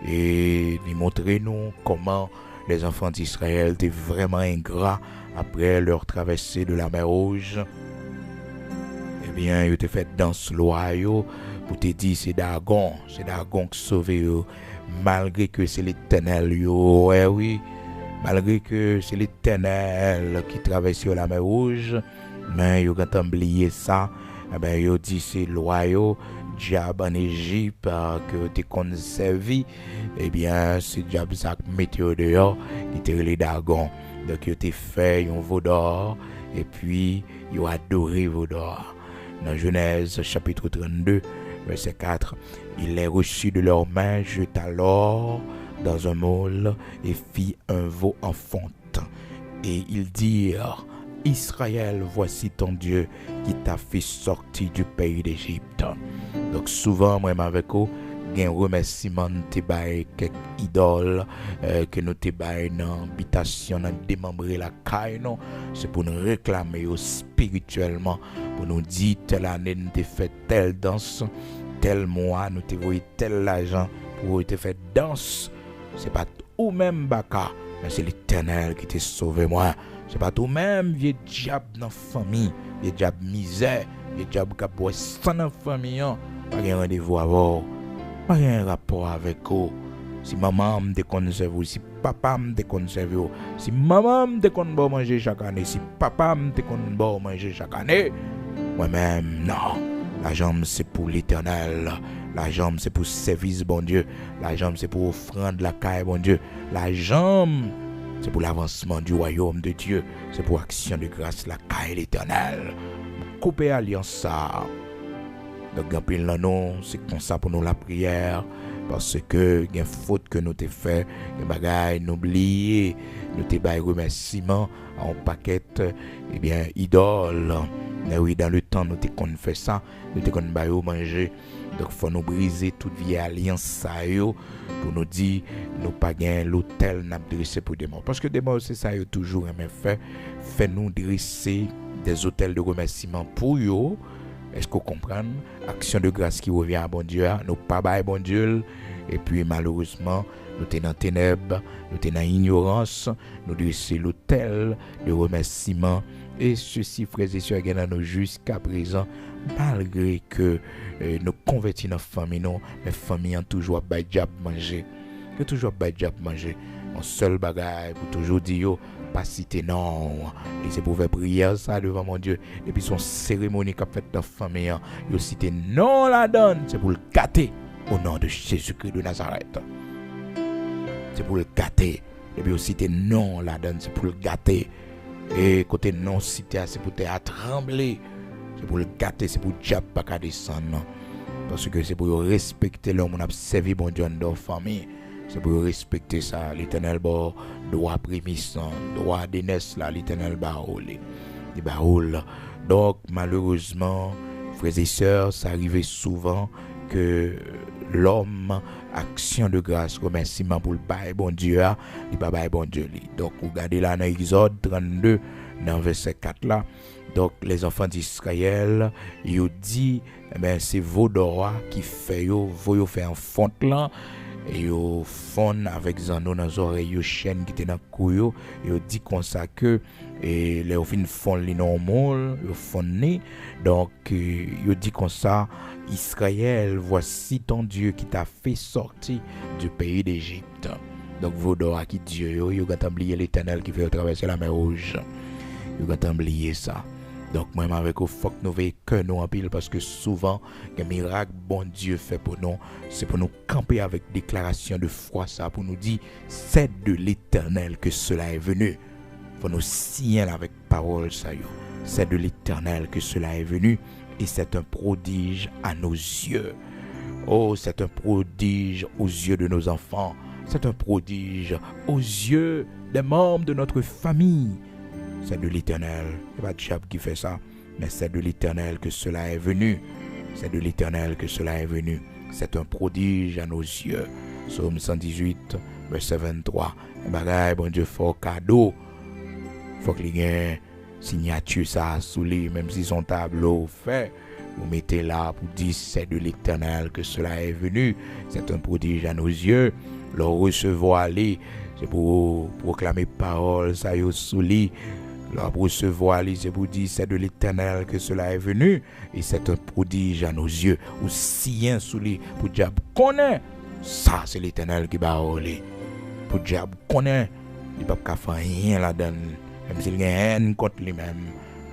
et lui montrer nous comment les enfants d'Israël étaient vraiment ingrats après leur traversée de la mer Rouge. Ils te fait danse loi pour te dire c'est Dagon qui sauve eux, malgré que c'est l'Éternel oui, malgré que c'est l'Éternel qui traverse la mer Rouge, mais ils ont oublié ça, ils dit c'est loi diable en Égypte que tu as servi, c'est diable ça qui met dehors, qui te les Dagon, donc ils te fait un veau d'or et puis ils ont adoré veau d'or. Dans Genèse chapitre 32, verset 4, il les reçut de leurs mains, jeta l'or dans un moule et fit un veau en fonte. Et ils dirent, Israël, voici ton Dieu qui t'a fait sortir du pays d'Égypte. Donc souvent, moi avec vous, gen remerciement te bay quelques idoles que nous te bay dans habitation dans démembrer la caille non, c'est pour nous réclamer spirituellement, pour nous dire telle année nous te fait telle danse, tel mois nous te voyé tel argent pour te fait danse. C'est pas ou même baka, mais c'est l'Éternel qui t'a sauvé moi. C'est pas tout même vieux diable dans famille, vieux diable misère, vieux diable qui a boire sans dans famille, pas de rendez-vous avant. Pas un rapport avec eux. Si maman me déconserve, si papa me déconserve, si maman me déconserve manger chaque année, si papa me déconserve manger chaque année, moi-même, non. La jambe c'est pour l'Éternel. La jambe c'est pour service, bon Dieu. La jambe c'est pour offrande la caille, bon Dieu. La jambe c'est pour l'avancement du royaume de Dieu. C'est pour action de grâce, la caille l'Éternel. Couper alliance ça. Donc, c'est comme ça pour nous la prière. Parce que il y a une faute que nous t'ai fait, des bagailles, nous oublier, nous t'ai bail remerciement en paquet, idole. Mais oui, dans le temps, nous t'ai qu'on fait ça, nous t'ai qu'on bail manger. Donc, il faut nous briser toute vieille alliance ça pour nous dire, nous pas gagner l'hôtel n'a dressé pour des morts. Parce que des morts, c'est ça, toujours aimé fait. Fait-nous dresser des hôtels de remerciement pour eux. Est-ce que vous comprenez? Action de grâce qui revient à bon Dieu, nous pas bail bon Dieu. Et puis malheureusement, nous sommes dans ténèbres, nous sommes dans ignorance, nous dressons l'autel de remerciement. Et ceci, frères et sœurs, nous jusqu'à présent, malgré que nous convertis dans la famille, mais la famille a toujours bail diable manger. Que toujours bail diable manger. Mon seul bagage pour toujours dire, pas citer non. Et c'est pour faire prière ça devant mon Dieu. Et puis son cérémonie qu'a fait dans la famille, il cité non la donne, c'est pour le gâter au nom de Jésus-Christ de Nazareth. C'est pour le gâter. Et puis il cité non la donne, c'est pour le gâter. Et côté non cité, c'est pour te trembler. C'est pour le gâter, c'est pour le diable pas descendre. Parce que c'est pour respecter l'homme, on a servi bon Dieu dans la famille. C'est pour respecter ça. L'Éternel bon droit prémisse, droit d'aînesse là, l'Éternel baoule. Il baoule. Donc malheureusement, frères et sœurs, ça arrivait souvent que l'homme, action de grâce, remerciement pour le bail bon Dieu, il pas bail bon Dieu. Donc regardez là dans Exode 32, dans verset 4 là. Donc les enfants d'Israël, ils dit, c'est vos droits qui fait yo faire un fond là. Et yo fond avec zano dans les oreilles, yo chaîne qui était dans couyo, yo dit comme ça que et les fin fond li normal, yo fond né. Donc yo dit comme ça, Israël, voici ton Dieu qui t'a fait sortir du pays d'Égypte. Donc vos droits qui Dieu yo quand oublier l'Éternel qui fait traverser la mer Rouge. Yo quand oublier ça. Donc, moi, avec vous, il faut que nous veillions que nous en pile parce que souvent, les miracles, bon Dieu fait pour nous, c'est pour nous camper avec déclaration de foi, ça, pour nous dire, c'est de l'Éternel que cela est venu. Pour nous signer avec parole, ça y est. C'est de l'Éternel que cela est venu et c'est un prodige à nos yeux. Oh, c'est un prodige aux yeux de nos enfants. C'est un prodige aux yeux des membres de notre famille. C'est de l'Éternel. Ce n'est pas le diable qui fait ça, mais c'est de l'Éternel que cela est venu. C'est de l'Éternel que cela est venu. C'est un prodige à nos yeux. Psaume 118, verset 23. Bagaille, bon Dieu, faut cadeau. Faut qu'il y ait signature ça sous lui, même si son tableau fait. Vous mettez là pour dire c'est de l'Éternel que cela est venu. C'est un prodige à nos yeux. Le recevoir lui, c'est pour proclamer parole, ça y est sous lui. Là, pour recevoir, c'est pour dire c'est de l'Éternel que cela est venu et c'est un prodige à nos yeux. Ou sien sous lui, pour diable connaît, ça c'est l'Éternel qui va rouler. Pour diable connaît, il ne peut pas faire rien là-dedans, même s'il y a haine contre lui-même.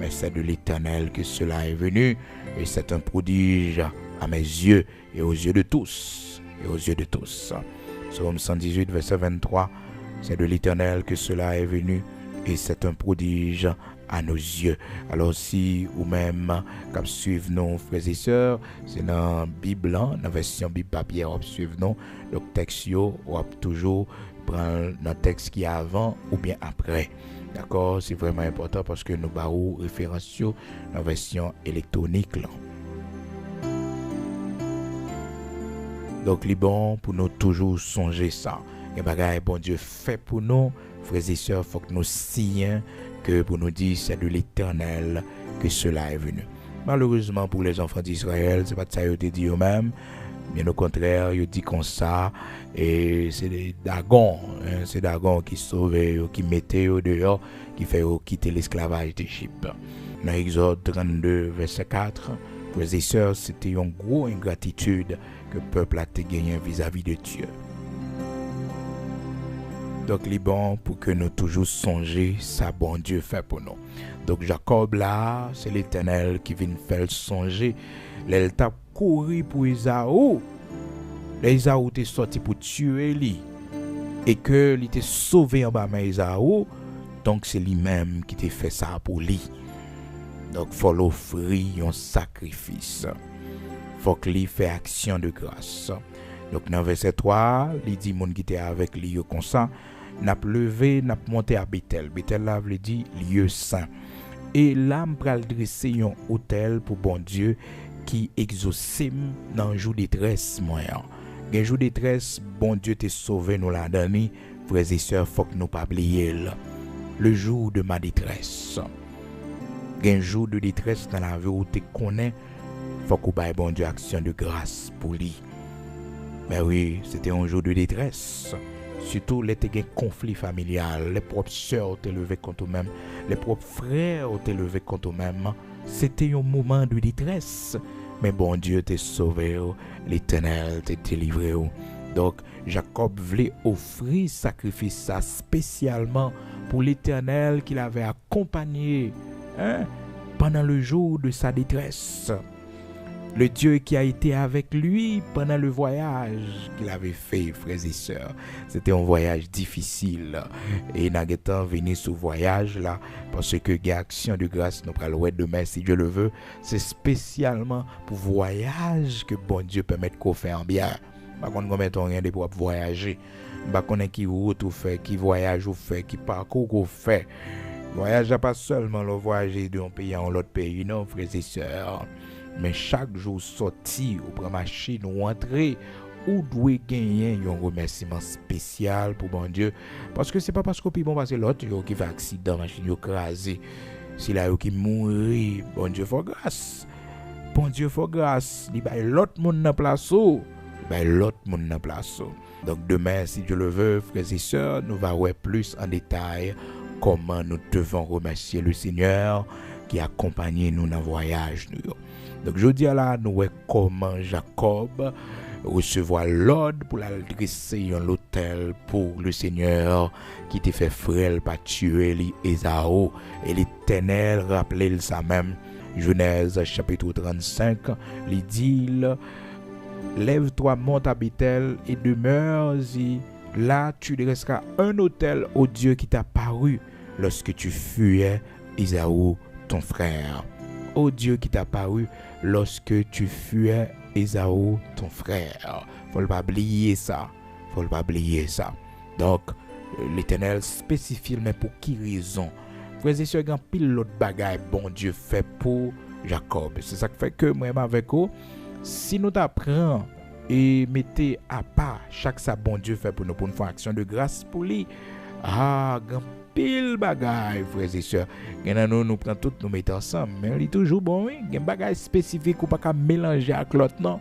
Mais c'est de l'Éternel que cela est venu et c'est un prodige à mes yeux et aux yeux de tous. Et aux yeux de tous. Psaume 118, verset 23, c'est de l'Éternel que cela est venu. Et c'est un prodige à nos yeux. Alors si ou même comme suivre nos frères et sœurs, c'est dans la Bible, dans la version Bible papier, on suivre nous le texte, on toujours prendre le texte qui est avant ou bien après. D'accord, c'est vraiment important parce que nous avons référence dans la version électronique. Là. Donc, il est bon pour nous toujours songer ça. Et bagaille, bon Dieu fait pour nous. Frères et sœurs, il faut que nous signions que pour nous dire c'est de l'Éternel que cela est venu. Malheureusement pour les enfants d'Israël, c'est pas de ça qu'ils ont dit eux-mêmes. Bien au contraire, ils disent comme ça. Et c'est des Dagons. C'est Dagons qui sauvent, qui mettent dehors, qui font quitter l'esclavage d'Égypte. Dans Exode 32, verset 4, frères et sœurs, c'était une grosse ingratitude que le peuple a gagné vis-à-vis de Dieu. Donc, il est bon pour que nous toujours songer ça bon Dieu fait pour nous. Donc, Jacob là, c'est l'Éternel qui vient faire songer. Il t'a couru pour Isaou. Isaou était sorti pour tuer lui. Et que il était sauvé en bas de Isaou. Donc, c'est lui-même qui t'a fait ça pour lui. Donc, il faut l'offrir un sacrifice. Il faut qu'il fasse action de grâce. Donc, dans verset 3, il dit, mon qui était avec lui comme ça, n'a levé, n'a monté à Bethel. Bethel là, veut dire lieu saint. Et là, je vais dresser un hôtel pour bon Dieu qui exauce dans le jour de détresse. Dans le jour de détresse, bon Dieu t'a sauvé nous l'a donné. Frères et sœurs, il faut que nous ne pas oublier le jour de ma détresse. Un jour de détresse dans la vie où tu connais, il faut que tu bon Dieu action de grâce pour lui. Mais oui, c'était un jour de détresse. Surtout, les conflits familial, les propres sœurs t'ont levé contre eux-mêmes, les propres frères t'ont levé contre eux-mêmes. C'était un moment de détresse. Mais bon Dieu t'a sauvé, l'Éternel t'a délivré. Donc, Jacob voulait offrir sacrifice ça spécialement pour l'Éternel qui l'avait accompagné pendant le jour de sa détresse. Le Dieu qui a été avec lui pendant le voyage qu'il avait fait, frères et sœurs. C'était un voyage difficile. Et Nagetan venu ce voyage là parce que action de grâce nous prenons demain si Dieu le veut. C'est spécialement pour voyage que bon Dieu permet qu'on fait en bien. Par contre, on rien de pour voyager. Par contre, qui route ou fait, qui voyage ou fait, qui parcours ou fait. Voyage pas seulement le voyager d'un pays à l'autre pays, non, frères et sœurs. Mais chaque jour sorti ou prendre machine ou entrer ou doit gagner un remerciement spécial pour bon Dieu parce que c'est pas parce que puis bon parce que l'autre qui fait accident machine yo crasé c'est là qui mourir bon Dieu faut grâce il va l'autre monde dans place donc demain si Dieu le veut frères et sœurs nous va voir plus en détail comment nous devons remercier le Seigneur qui a accompagné nous dans le voyage nous. Donc je dis là nous voyons comment Jacob recevoir l'ordre pour la dresser en l'autel pour le Seigneur qui t'a fait frère pas tuer Ésaü et l'Éternel rappelait ça même Genèse chapitre 35 il dit lève-toi monte à Bethel et demeure-y là tu dresseras un autel au Dieu qui t'a paru lorsque tu fuyais Ésaü ton frère. Ô Dieu qui t'a paru lorsque tu fuyais Ésaü ton frère. Faut pas oublier ça. Donc l'Éternel spécifie mais pour qui raison? Frères et sœurs, grand pile l'autre bagaille bon Dieu fait pour Jacob. C'est ça qui fait que moi avec vous si nous t'apprenons et mettez à part chaque ça bon Dieu fait pour nous pour une action de grâce pour lui. Grand pile bagaille frères et sœurs nous prend tout nous mettre ensemble mais il est toujours bon oui gen bagaille spécifique ou pas qu'à mélanger avec l'autre non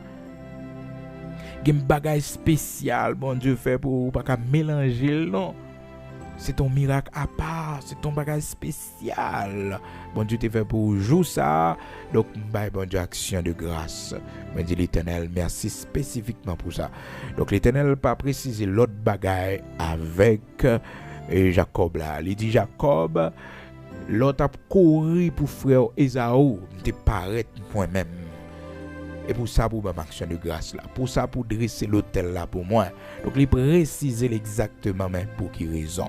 gen bagaille spécial bon Dieu fait pour pas qu'à mélanger non c'est ton miracle à part c'est ton bagaille spécial bon Dieu t'a fait pour jouer ça donc bon Dieu action de grâce me dit l'Éternel merci spécifiquement pour ça donc l'Éternel pas préciser l'autre bagaille avec et Jacob là, il dit Jacob, l'autre a couru pour frère Ésaü, te paraître moi-même. Et pour ça, pour ma action de grâce là, pour ça, pour dresser l'autel là pour moi. Donc, il précise exactement même pour qui raison.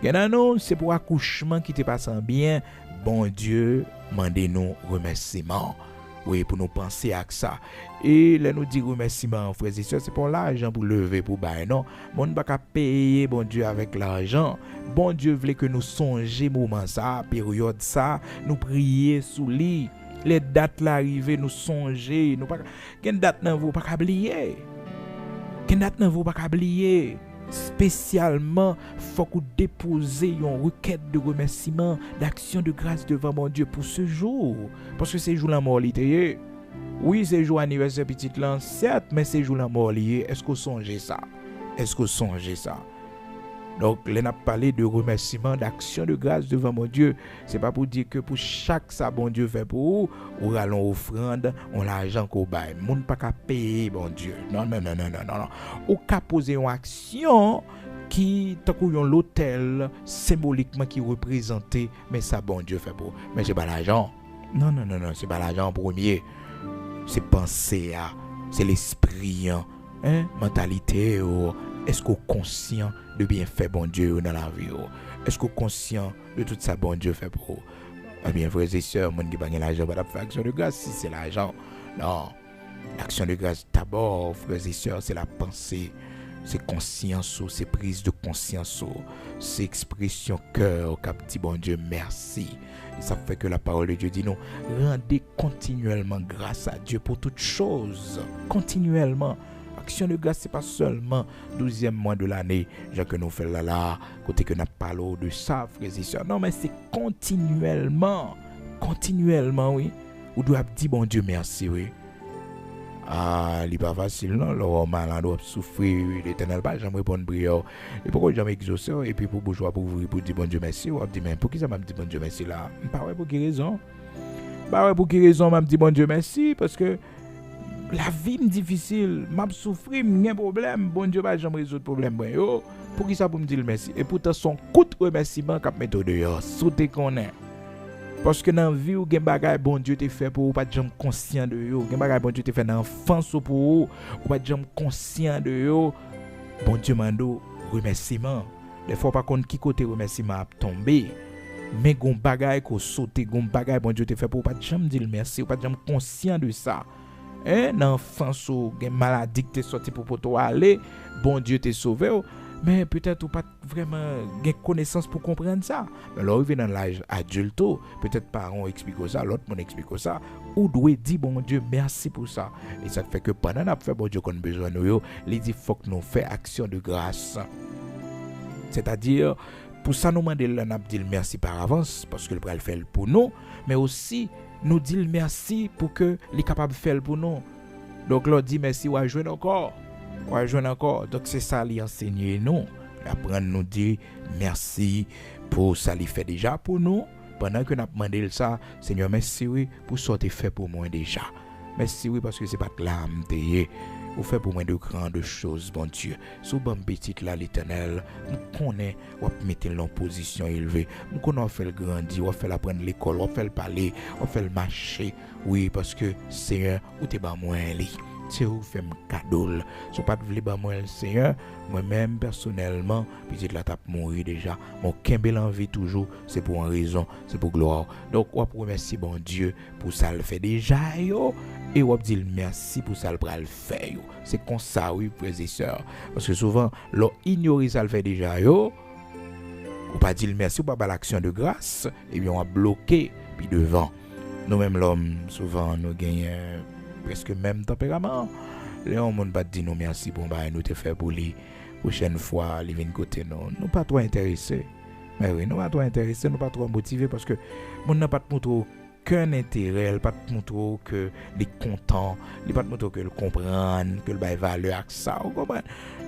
Non, c'est pour accouchement qui te passe bien. Bon Dieu, mandez-nous remerciements. Oui, pour nous penser à ça. Et là, nous dire remerciements, frères et sœurs, c'est pour l'argent pour lever, pour bailler, non. Bon, nous ne pas payer, bon Dieu, avec l'argent. Bon Dieu voulait que nous songions moment ça, période ça, nous prier sous lit. Les dates l'arrivée, nous songer, nous pas. Quelle date n'en vaut pas oublier? Quelle date n'en vaut pas oublier? Spécialement, faut que déposer une requête de remerciement, d'action de grâce devant mon Dieu pour ce jour. Parce que c'est jour la mort lié. Oui, c'est jour anniversaire petit là, certes, mais c'est jour la mort lié. Est-ce que vous songez ça? Donc, on a parlé de remerciement, d'action de grâce devant mon Dieu. C'est pas pour dire que pour chaque ça bon Dieu fait pour vous, ou allons offrande, on l'argent qu'on baille. Moun pas qu'à payer bon Dieu. Non. Ou qu'à poser une action qui tant qu'on l'hôtel symboliquement qui représentait mais ça bon Dieu fait pour vous. Mais c'est pas l'argent. Non, c'est pas l'argent en premier. C'est penser à, c'est l'esprit, mentalité. Est-ce qu'on est conscient de bien fait bon Dieu dans la vie? Est-ce qu'on est conscient de tout ça bon Dieu fait pour vous? Eh bien, frères et sœurs, mon qui gagne l'argent va faire action de grâce si c'est l'argent. Non, l'action de grâce d'abord, frères et sœurs, c'est la pensée, c'est conscience, c'est prise de conscience, c'est expression cœur cap dit bon Dieu merci. Et ça fait que la parole de Dieu dit nous rendez continuellement grâce à Dieu pour toutes choses, continuellement. Action de grâce, c'est pas seulement 12e mois de l'année, genre que nous faisons là, côté que nous parlons de ça, frères et sœurs. Non, mais c'est continuellement, oui. Ou doit dire bon Dieu merci, oui. Il n'est pas facile, non. Le malade doit souffrir, l'Éternel pas jamais répondre prière. Et pourquoi jamais exaucer, et puis pour bourgeois pour dire bon Dieu merci, ou dit mais pour qui ça m'a dit bon Dieu merci là? Pas ouais pour quelle raison? M'a dit bon Dieu merci parce que la vie est difficile, m'a souffrir, j'ai un problème, bon Dieu va jamais résoudre problème yo. Pour qui ça pour me dire merci? Et pourtant, son coup de remerciement qu'a mis dehors, sauter qu'on est. Parce que dans la vie, ou gen bagay bon Dieu te fait pour ou pas jamais conscient de yo. Gen bagay bon Dieu te fait dans l'enfance pour ou pas jamais conscient de yo. Bon Dieu mando remerciement. Des fois pas contre qui côté remerciement a tombé. Mais gon bagay ko sauter, gon bagay bon Dieu te fait pour ou pas jamais dire merci, ou pas jamais conscient de ça. Dans l'enfance ou gen maladie que te sorti pour toi aller, bon Dieu te sauvé. Mais peut-être ou pas vraiment gain connaissance pour comprendre ça. Mais là, arrivé dans l'âge adulte, peut-être parents expliquent ça, l'autre monde explique ça. Ou doit dire bon Dieu merci pour ça. Et ça fait que pendant qu'on fait bon Dieu qu'on a besoin de nous, il dit faut que nous fassions action de grâce. C'est-à-dire pour ça nous demander là n'a dire merci par avance parce que le va le faire pour nous, mais aussi nous dire merci pour que les capable de faire pour nous. Donc là dit merci ou à jouer encore. Donc c'est ça lui enseigner nous, apprendre nous dire merci pour ça lui fait déjà pour nous pendant que nous demandé ça. Seigneur merci oui pour ce que tu fait pour moi déjà. Merci oui parce que c'est pas là m'teye ou fait pour moi de grandes choses bon Dieu. Sous bon petit là l'Éternel, nous connaît ou mettre en position élevée. Nous connaît faire le grandir, ou faire apprendre l'école, ou faire parler, ou faire marcher. Oui parce que Seigneur ou t'es pas moi li. C'est où fait un cadeau. Si pas de vle moi le Seigneur, moi-même personnellement, petite la tape mourir déjà. Mon kembel en vie toujours, c'est pour une raison, c'est pour gloire. Donc on remercie bon Dieu pour ça le fait déjà yo et on dit merci pour ça le faire yo. C'est comme ça oui frères et sœurs parce que souvent l'on ignore ça le fait déjà yo. Ou pas dire merci ou pas l'action de grâce et bien on a bloqué puis devant. Nous-mêmes l'homme souvent nous gagnons presque même tempérament. Léon monde pas dit nous merci pour bah nous te faire pour lui prochaine fois il vient côté nous pas trop intéressés. Mais oui, nous pas trop intéressés, nous pas trop motivés parce que monde n'a pas montré aucun intérêt, pas montré que les content, il pas montré que le comprendre, que le bail valeur ça, vous comprenez.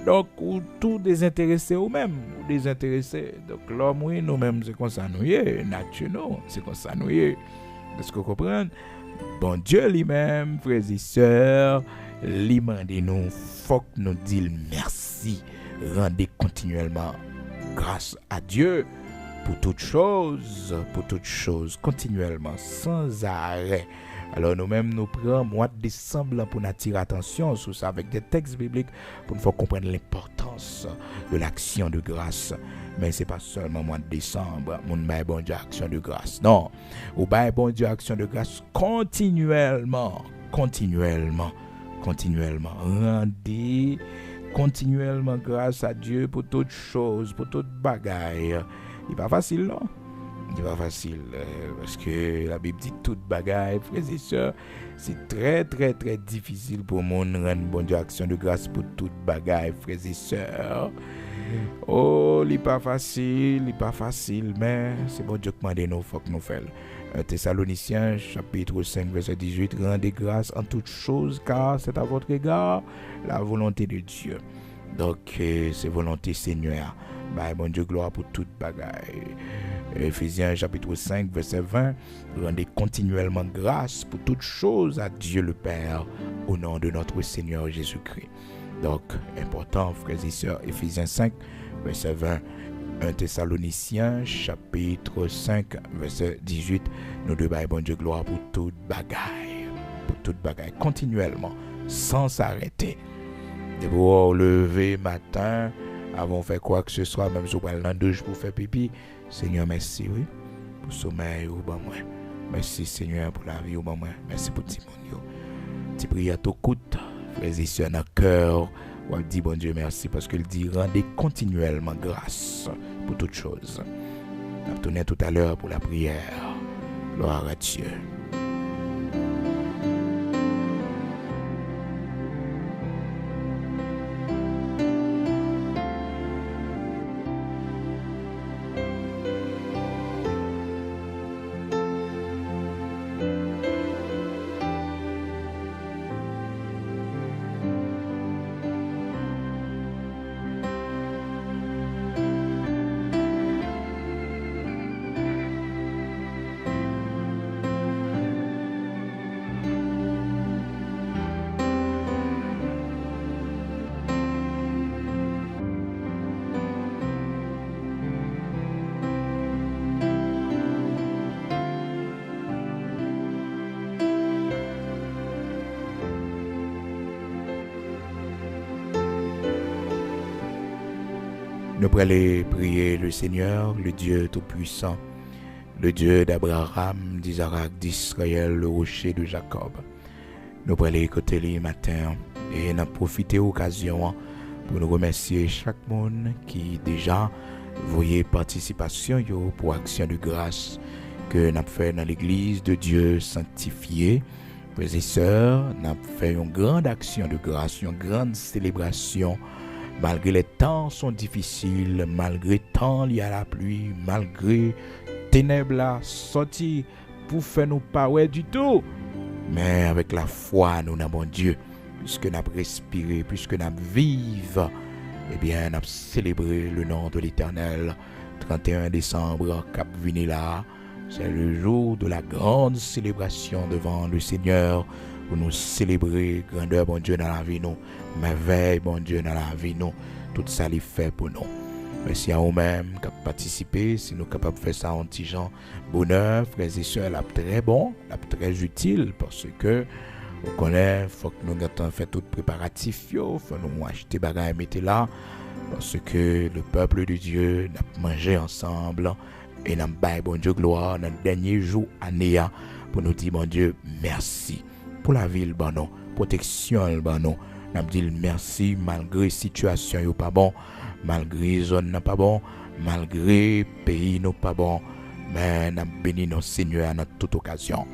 Donc ou tout désintéressé ou même ou désintéressé. Donc l'homme oui nous-mêmes c'est comme ça nous est, naturellement, c'est comme ça nous est. Est-ce que vous comprenez? Bon Dieu lui-même, frères et sœurs, lui mande nous, faut que nous disions merci, rendez continuellement grâce à Dieu pour toutes choses, continuellement, sans arrêt. Alors nous-mêmes, nous prenons mois de décembre pour nous attirer attention sur ça avec des textes bibliques pour nous faire comprendre l'importance de l'action de grâce. Mais ce n'est pas seulement mois de décembre, mon bail bon Dieu action de grâce. Non, au bail bon Dieu action de grâce continuellement. Rendez continuellement grâce à Dieu pour toutes choses, pour toutes bagailles. Il n'est pas facile, non? Il n'est pas facile parce que la Bible dit toute bagaille, frères et sœurs. C'est très difficile pour moi de rendre bon Dieu action de grâce pour toute bagaille, frères et sœurs. Oh, il n'est pas facile, mais c'est bon Dieu qui m'a dit nous, faut que nous fassions. Thessaloniciens, chapitre 5, verset 18, rendez grâce en toutes choses, car c'est à votre égard la volonté de Dieu. Donc, c'est volonté Seigneur. Bon Dieu, gloire pour toute bagaille. Ephésiens, chapitre 5, verset 20, rendez continuellement grâce pour toutes choses à Dieu le Père, au nom de notre Seigneur Jésus-Christ. Donc, important, frères et sœurs, Ephésiens 5, verset 20, 1 Thessaloniciens, chapitre 5, verset 18, nous devons bon Dieu gloire pour toute bagaille, continuellement, sans s'arrêter. De vous lever matin, avant de faire quoi que ce soit, même si vous allez dans la douche pour faire pipi, Seigneur, merci, oui, pour le sommeil, ou ben moi. Merci, Seigneur, pour la vie, ou ben moi. Merci pour Timonio. Ti prière tout coûte. Frères et sœurs, dans le cœur, on dit bon Dieu merci parce qu'il dit rendez continuellement grâce pour toutes choses. On va tourner tout à l'heure pour la prière. Gloire à Dieu. Nous pourrons aller prier le Seigneur, le Dieu Tout-Puissant, le Dieu d'Abraham, d'Isaac, d'Israël, le rocher de Jacob. Nous pourrons aller écouter les matins et nous profiter de l'occasion pour nous remercier chaque monde qui déjà voyait participation pour action de grâce que nous avons fait dans l'église de Dieu sanctifié. Frères et sœurs, nous avons fait une grande action de grâce, une grande célébration. Malgré les temps sont difficiles, malgré temps il y a la pluie, malgré ténèbres là sorti pour faire nous pas ouais du tout. Mais avec la foi, nous avons Dieu, puisque nous avons respiré, puisque nous vivons, eh bien, nous avons célébré le nom de l'Éternel. 31 décembre, Cap Vini là, c'est le jour de la grande célébration devant le Seigneur, pour nous célébrer grandeur, bon Dieu, dans la vie, nous, merveille, bon Dieu, dans la vie, nous, tout ça, il fait pour nous. Merci à vous-même qui avez participé. Si nous sommes capables de faire ça en petit genre bonheur, frères et sœurs, là, très bon, là, très utile, parce que vous connaissez, il faut que nous ayons fait tout préparatif, il faut nous acheter des bagages et mettre là, parce que le peuple de Dieu n'a mangé ensemble et n'a pas bon Dieu gloire dans le dernier jour année pour nous dire bon Dieu merci pour la ville, bon non, protection, bon non, n'a dit merci malgré situation yo pas bon. Malgré zone n'est pas bon, malgré pays n'est pas bon, mais nous bénissons nos Seigneur à toute occasion.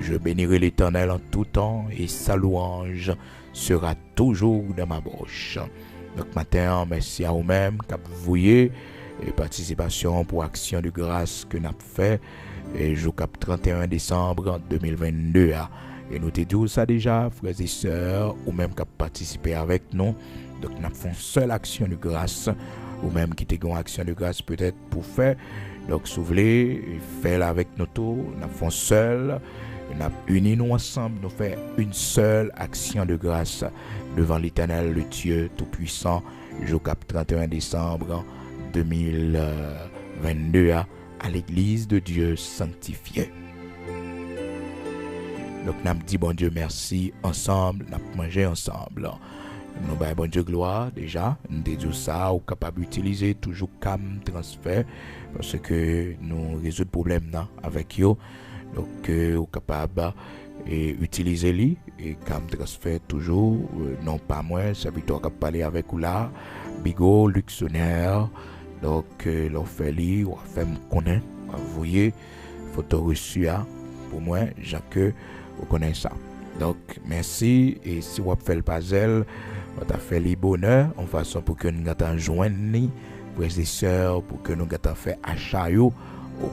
Je bénirai l'Éternel en tout temps et sa louange sera toujours dans ma bouche. Donc matin, merci à vous-même qui avez voué et participation pour action de grâce que nous avons fait et jour 31 décembre 2022. Et nous te disons ça déjà, frères et sœurs, ou même qui avez participé avec nous. Donc, nous avons une seule action de grâce, ou même qui te une action de grâce peut-être pour faire. Donc, si vous voulez, faire avec nous tout, nous avons seul, nous avons unis nous ensemble, nous faisons une seule action de grâce devant l'Éternel, le Dieu Tout-Puissant, jour 31 décembre 2022 à l'église de Dieu sanctifiée. Donc, nous avons dit, bon Dieu, merci, ensemble, nous avons mangé ensemble. Nous avons bon Dieu gloire déjà, nous avons dit ça, ou capable d'utiliser toujours cam transfert, parce que nous résoudons le problème là avec eux. Donc, nous capable d'utiliser lui, et cam transfert toujours, non pas moins, ça veut dire qu'on parler avec vous là, Bigo, Luxonnaire, donc, l'on fait lui, on fait me connaître, vous voyez, photo reçue pour moi, Jacques, vous connaissez ça. Donc, merci, et si vous faites le puzzle, on t'a fait les bonheurs en façon pour que nous ayons joindre frères et sœurs, pour que nous ayons fait achat. Vous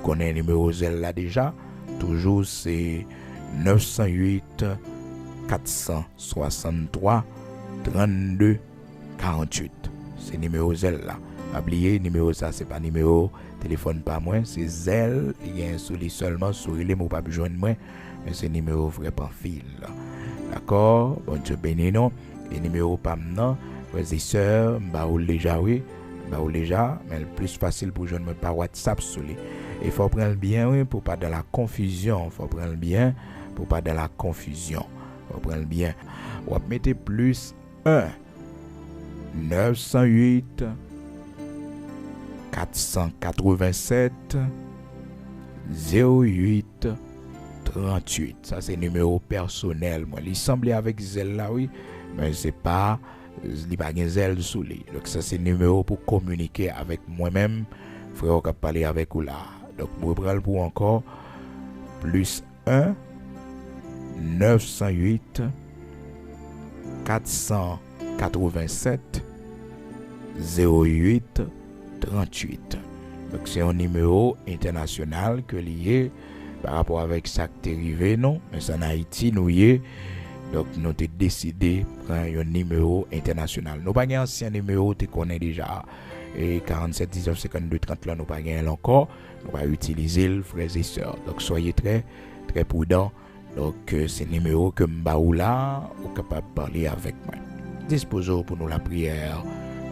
connaissez le numéro zèle là déjà. Toujours c'est 908 463 32 48. C'est le numéro zèle là. Oubliez, numéro ça, c'est pas numéro téléphone pas moi, c'est zèle. Il y a un souris seulement, souris les mots pas besoin de moi, mais c'est numéro vrai par fil. D'accord? Bon Dieu béni non. Et numéro pas maintenant, frères et sœurs, déjà oui, déjà, mais le plus facile pour joindre par WhatsApp sur les. Il faut prendre bien oui pour pas dans la confusion, faut prendre bien pour pas dans la confusion. Faut prendre bien. On va mettre plus 1 908 487 08 38. Ça c'est numéro personnel. Moi, il semblait avec zèle là oui. Mais c'est pas il pas gain zèle sous lui. Donc ça c'est numéro pour communiquer avec moi-même, frère qui parler avec vous là. Donc vous prenez pour encore plus 1 908 487 08 38. Donc c'est un numéro international que lié par rapport avec ça qui est arrivé non, mais c'est en Haïti nous y est. Donc, nous avons décidé de prendre un numéro international. Nous n'avons pas un ancien numéro que nous connaissons déjà. Et 47 19 52 30 là, nous n'avons pas encore. Nous allons utiliser le frères et sœurs. Donc, soyez très, très prudents. Donc, c'est le numéro que nous là, vous êtes capable de parler avec moi. Disposons pour nous la prière,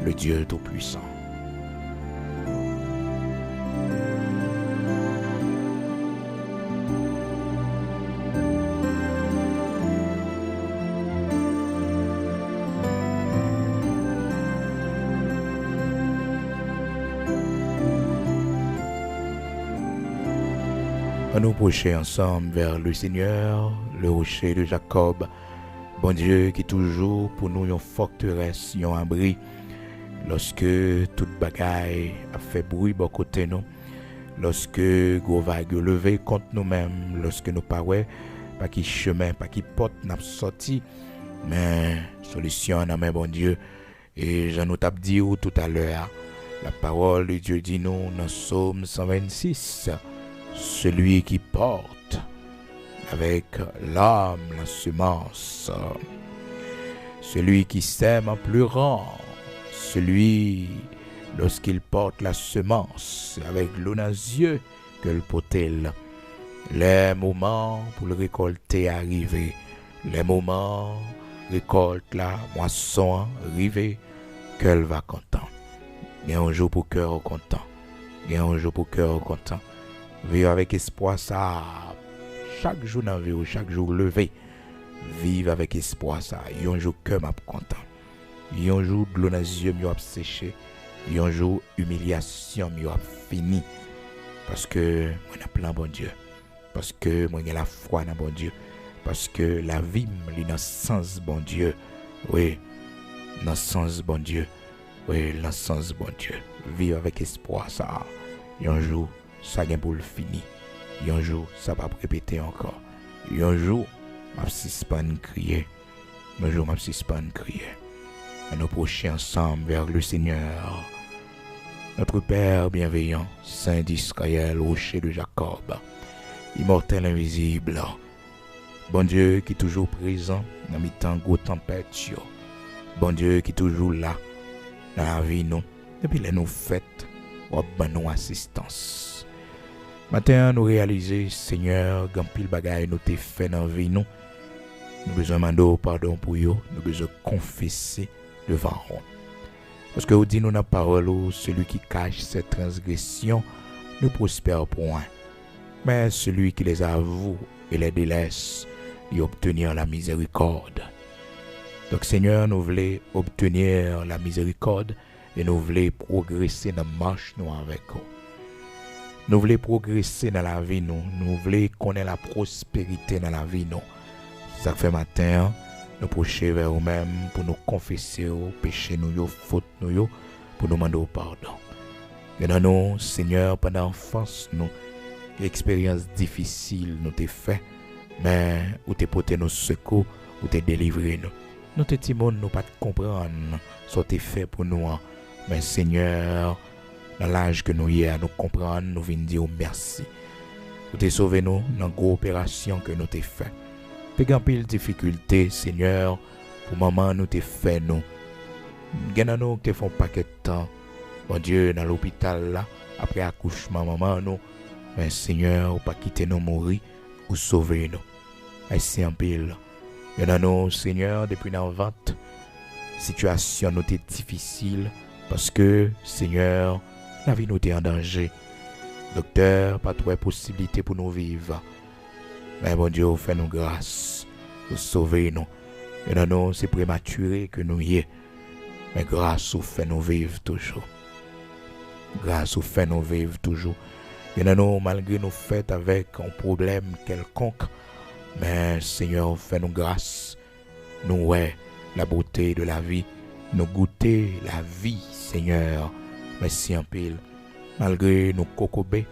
le Dieu Tout-Puissant. On nous projeter ensemble vers le Seigneur, le rocher de Jacob. Bon Dieu qui est toujours pour nous une forteresse, un abri. Lorsque toute bagaille a fait bruit bon côté nous, lorsque gros vague levé contre nous-mêmes, lorsque nous pas pas qui chemin, pas qui porte n'a sorti, mais solution dans main bon Dieu. Et j'en nous tape dit tout à l'heure, la parole de Dieu dit nous dans Psaume 126, celui qui porte avec l'âme la semence, celui qui sème en pleurant, celui lorsqu'il porte la semence avec l'eau dans les yeux que le potel, les moments pour le récolter arriver, les moments récolte la moisson arriver, qu'elle va content. Il y a un jour pour cœur content. Il y a un jour pour cœur content. Vivre avec espoir ça. Chaque jour dans la vie, chaque jour levé. Vivre avec espoir ça. Il y a un jour cœur m'a content. Il y a un jour de l'eau dans les yeux m'a séché. Il y a un jour humiliation m'a fini. Parce que moi j'ai plein bon Dieu. Parce que moi j'ai la foi dans bon Dieu. Parce que la vie est dans le sens bon Dieu. Oui, dans le sens bon Dieu. Oui, dans le sens bon Dieu. Vivre avec espoir ça. Il y a un jour, ça vient pour le fini. Il y a un jour, ça va répéter encore. Il y a un jour, je suspends crier. Un jour, je suspends crier. Et nous prochains ensemble vers le Seigneur. Notre Père bienveillant, Saint d'Israël, rocher de Jacob, immortel invisible. Bon Dieu qui est toujours présent dans les temps de tempête. Bon Dieu qui est toujours là dans la vie nous. Depuis les nous fêtes, ou nos assistance. Matin nous réaliser Seigneur, grand pile bagaille nous t'ai fait dans la vie nous. Nous besoin demander pardon pour eux, nous besoin confesser devant eux. Parce que vous dites nous dans la parole, celui qui cache ses transgressions ne prospère point. Mais celui qui les avoue et les délaisse, et obtenir la miséricorde. Donc Seigneur, nous voulons obtenir la miséricorde et nous voulons progresser dans la marche nous avec vous. Nous voulons progresser dans la vie nous. Nous voulons connaître la prospérité dans la vie nous. Ça fait matin, nous procher vers nous-mêmes pour nous confesser aux péchés nous, aux fautes nous, pour nous demander pardon. Et dans nous, Seigneur, pendant l'enfance nous, l'expérience difficile nous t'ai fait. Mais où t'es porté nos secours, où t'es délivré nous. Nous te timons, nous pas comprendre ce que t'es fait pour nous. Mais Seigneur, dans l'âge que nous y a, nous comprendre, nous venons dire merci. Où t'es sauvé nous dans la grosse opération que nous t'es fait. T'es grand pile difficulté, Seigneur, pour maman nous t'es fait nous. Gagnant nous t'es fait un paquet de temps. Bon Dieu, dans l'hôpital là, après accouchement maman nous. Mais Seigneur, ou pas quitter nous mourir, ou sauver nous. Merci en pile. Il y en a nous, Seigneur, depuis dans la vente, situation nous était difficile parce que, Seigneur, la vie nous était en danger. Docteur, pas de possibilité pour nous vivre. Mais bon Dieu, fais-nous grâce, vous sauver nous. Il y en a nous, c'est prématuré que nous y est. Mais grâce, vous faites nous vivre toujours. Grâce, vous faites nous vivre toujours. Il y en a nous, malgré nos fêtes avec un problème quelconque, mais Seigneur, fais-nous grâce. Nous, ouais, la beauté de la vie. Nous goûter la vie, Seigneur. Merci en pile. Malgré nos cocobés,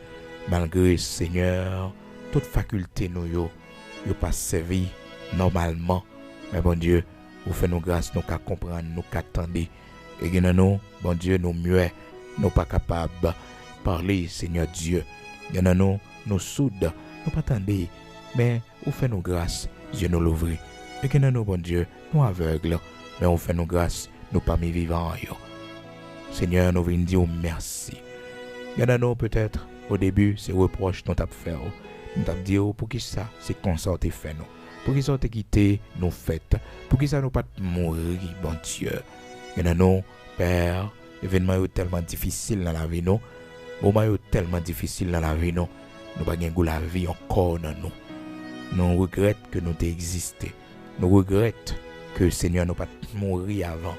malgré, Seigneur, toute faculté nous, yo pas servi normalement. Mais bon Dieu, vous faites-nous grâce, nous qu'à comprendre, nous qu'à attendre. Et il y en a nous, bon Dieu, nous muets, nous pas capables de parler, Seigneur Dieu. Il y en a nous soudes, nous pas attendre. Mais vous faites nous grâce, Dieu nous l'ouvre. Et que nous, bon Dieu, nous aveugles, mais vous faites nous grâce, nous parmi vivants. Seigneur, nous venons dire merci. Il y en a nous peut-être, au début, c'est reproche nous t'avons fait. Nous t'avons dit, pour qui ça, c'est qu'on sorte fait nous. Pour qui ça t'es quitté, nous faites. Pour qui ça nous pas mourir, bon Dieu. Il y en a nous, Père, l'événement est tellement difficile dans la vie, nous. Moment est tellement difficile dans la vie, nous. Nous pas gagner la vie encore dans nous. Nous regrettons que nous existé. Nous regrettons que Seigneur nous pas mourir avant.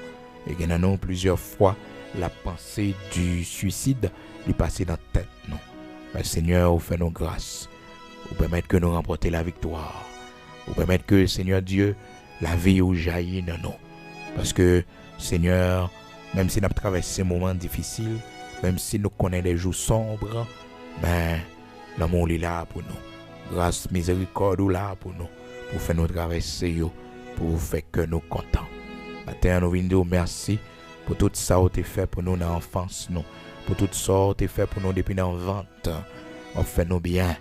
Et qu'il y en a plusieurs fois la pensée du suicide est passée dans la tête. Non. Mais Seigneur, vous faites nos grâces. ou permettre que nous remportions la victoire, ou permettre que, Seigneur Dieu, la vie ou jaillit dans nous. Parce que, Seigneur, même si nous traversons ces moments difficiles, même si nous connaissons des jours sombres, ben, l'amour est là pour nous. Grâce, miséricorde est là pour nous, pour faire nous traverser, pour faire que nous contents. Matin, nous venons dire merci pour tout ça que tu as fait pour nous dans l'enfance, nous. Pour tout ça que tu as fait pour nous depuis dans le ventre. On fait nous bien.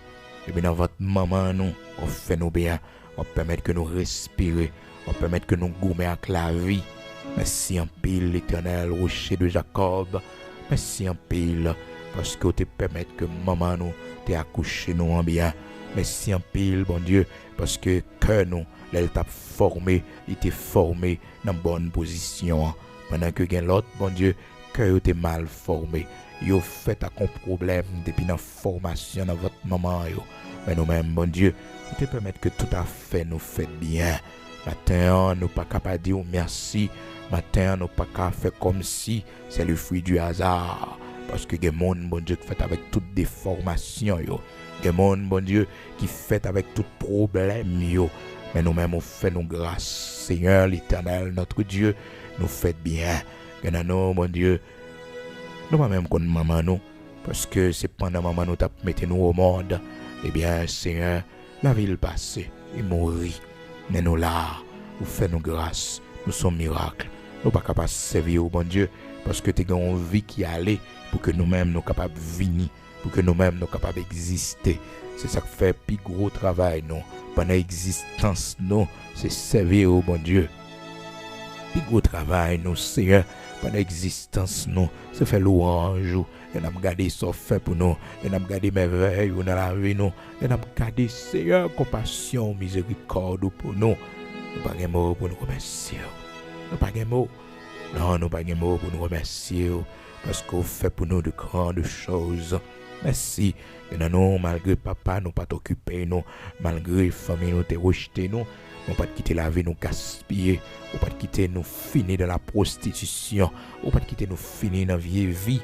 Depuis dans votre maman, nous, on fait nous bien. On permet que nous respirer. On permet que nous gommer avec la vie. Merci en pile, l'Éternel, rocher de Jacob. Merci en pile, parce que tu permets que maman nous t'ait accouché nous en bien. Merci en pile, bon Dieu, parce que nous, elle t'a formé, il t'a formé dans une bonne position. Pendant que l'autre, bon Dieu, que tu es mal formé. Yo fait un problème depuis la formation de votre maman. Mais nous-mêmes, bon Dieu, tu te permets que tout à fait nous fait bien. Matin, nous pas capable de dire merci. Matin, nous pas capable de faire comme si c'est le fruit du hasard. Parce que il y a des gens, bon Dieu, qui fait avec toute déformation. Il y a des gens, bon Dieu, qui fait avec tout problème. Mais nous-mêmes, on fait nos grâces. Seigneur, l'Éternel, notre Dieu, nous fait bien. Et nous, bon Dieu, nous pas même comme maman nous. Parce que c'est pendant maman nous t'a mis nous au monde. Eh bien, Seigneur, la vie passée, il mourit. Mais nous là, nous faisons nos grâces, nous sommes miracles. Nous pas capables de servir au bon Dieu. Parce que tu as une vie qui allait pour que nous-mêmes nous capables de venir. Pour que nous-mêmes nous capables d'exister. C'est ça qui fait le plus gros travail, nous. Pendant l'existence, nous, c'est servir au bon Dieu. Le plus gros travail, nous, Seigneur, pendant l'existence, nous, c'est faire louange. Et nous avons gardé ce fait pour nous. Et nous avons gardé merveille dans la vie, nous. Et nous avons gardé, Seigneur, compassion, miséricorde pour nous. Nous n'avons pas de mots pour nous remercier. Nous n'avons pas de mots. Non, nous n'avons pas de mots pour nous remercier. Parce qu'on fait pour nous de grandes choses. Merci. Et nous, malgré papa, nous pas t'occuper, nous, malgré famille, nous t'es rejeté, nous pas quitter la vie, nous gaspiller, ou pas quitter nous finir dans la prostitution, ou pas quitter nous finir dans la vieille vie.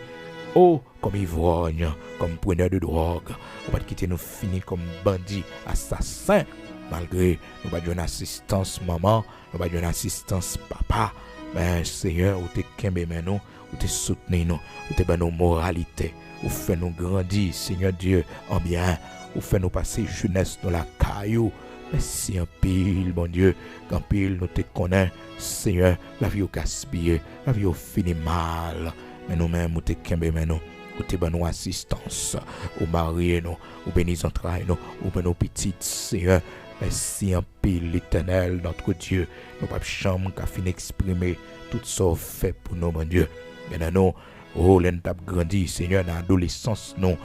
Oh, comme ivrogne, comme preneur de drogue, ou pas quitter nous finir comme bandit, assassin, malgré nous pas une assistance maman, nous pas une assistance papa. Mais Seigneur, ou t'es kembe nous, ou t'es soutenu nous, ou t'es ben nos moralités, ou fait nous grandir, Seigneur Dieu, en bien, ou fait nous passer jeunesse dans la caillou. Merci en pile, bon Dieu, qu'en pile nous te connaissons, Seigneur, la vie au gaspillé, la vie au fini mal. Mais nous-mêmes, nous te kembe nous, ou te ben nous assistance, ou marier nous, ou bénis entrailles nous, ou ben nos petites, Seigneur. Merci en pile, l'Éternel, notre Dieu. Nous pas de chambre qu'à fin exprimer tout ça fait pour nous, mon Dieu. Mais nous, oh, l'en t'a grandi, Seigneur, dans l'adolescence, non.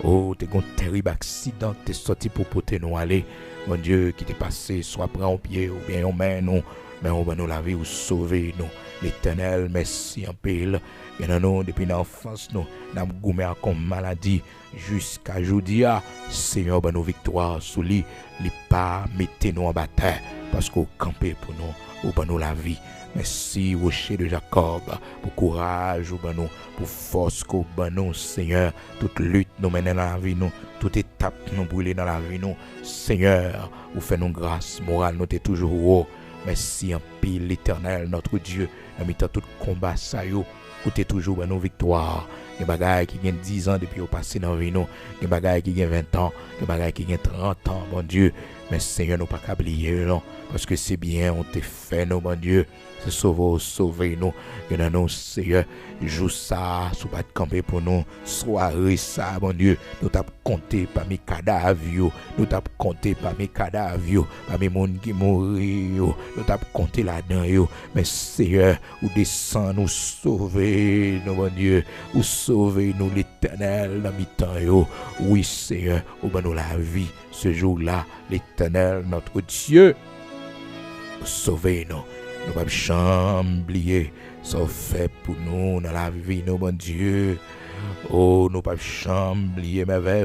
Oh, t'es un terrible accident, t'es sorti pour porter nous aller. Mon Dieu, qui t'est passé, soit prend au pied ou bien en main, non. Mais on va nous la vie ou sauver, nous. L'Éternel, merci en pile. Et nous, depuis l'enfance, nous avons gommé comme maladie jusqu'à aujourd'hui. Seigneur, ben nos victoires sous lui, les pas, mettez-nous en bataille parce qu'on campé pour nous, ou ben nous la vie. Merci, rocher de Jacob, pour courage, ou ben nous, pour force, qu'au ben nous, Seigneur. Toute lutte nous mène dans la vie, nous. Toute étape nous brûle dans la vie, nous. Seigneur, vous faites nous grâce, morale, nous t'es toujours haut. Merci en pile, l'Éternel, notre Dieu, en mettant tout combat, ça yo. Ou t'es toujours dans nos victoires. Des bagailles qui ont 10 ans depuis au passé dans la vie, nous. Des bagailles qui ont 20 ans. Des bagailles qui ont 30 ans, bon Dieu. Mais Seigneur, nous pas qu'à oublier, non. Parce que c'est bien, on t'a fait, nous, bon Dieu. C'est sauver nous. Et dans nous, Seigneur, joue ça, sous pas de camper pour nous. Soirée ça, bon Dieu. Nous t'avons compté par mes cadavres. Nous t'avons compté par mes cadavres. Par mes monde qui mourent. Nous t'avons compté là-dedans. Mais Seigneur, ou descend nous sauver, nous, bon Dieu. Ou sauver nous, l'Éternel, dans mi-temps. Oui, Seigneur, ou ben nous la vie. Ce jour-là, l'Éternel, notre Dieu, sauver nous. Nous ne pouvons jamais oublier ce fait pour nous dans la vie, nous, bon Dieu. Oh, nous ne pouvons jamais oublier merveille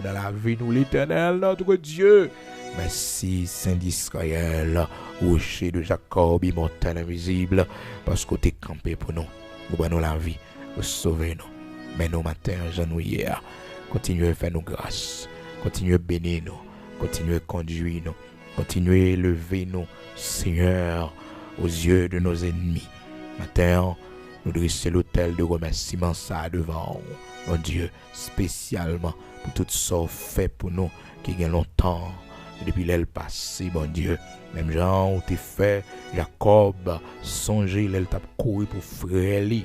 dans la vie, nous, l'Éternel, notre Dieu. Merci, Saint d'Israël, rocher de Jacob, immortel, invisible, parce que tu es campé pour nous. Nous avons la vie, vous sauvez nous. Mais nous, matin, jean hier, continuez à faire nos grâces, continuez à bénir nous. continuez à conduire nous, continuez à lever nous, Seigneur, aux yeux de nos ennemis. Matin, nous dressons l'autel de remerciement ça devant mon Dieu, spécialement pour tout ça fait pour nous qui gagne longtemps, et depuis l'aile passée, mon Dieu. Même Jean, où t'es fait, Jacob, songez, il t'a couru pour frère lui.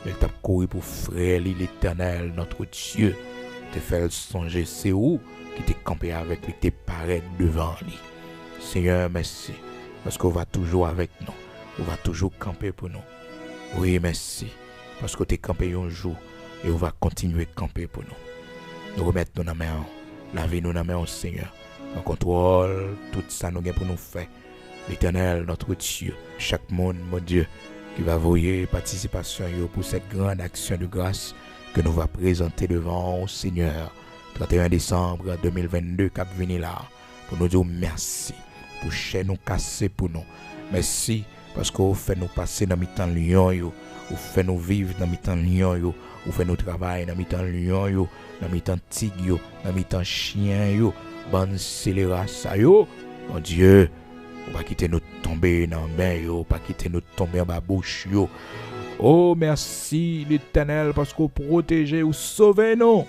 Il t'a couru pour frère lui, l'Éternel, notre Dieu. T'es fait songer, c'est où qui t'es campé avec lui, t'es paraît devant lui. Seigneur, merci, parce qu'on va toujours avec nous. On va toujours camper pour nous. Oui, merci, parce que t'es campé un jour et on va continuer à camper pour nous. Nous remettons nos mains, laver nos mains au Seigneur. On contrôle tout ça nous gagne pour nous faire. L'Éternel, notre Dieu, chaque monde, mon Dieu, qui va voyer participation pour cette grande action de grâce que nous va présenter devant au Seigneur. 31 décembre 2022, cap venir là, pour nous dire merci, pour chez nous casser pour nous. Merci, parce que vous faites nous passer dans mi-temps lion, vous faites nous vivre dans mi-temps lion, vous faites nous travailler dans mi-temps lion, dans mi-temps tigre, dans mi-temps chien, bonne scélérat ça yo, mon Dieu, ou pas quitter nous tomber dans la main yo, pas quitter nous tomber en bas bouche yo. Oh merci l'Éternel parce que vous protégez ou sauvez nous.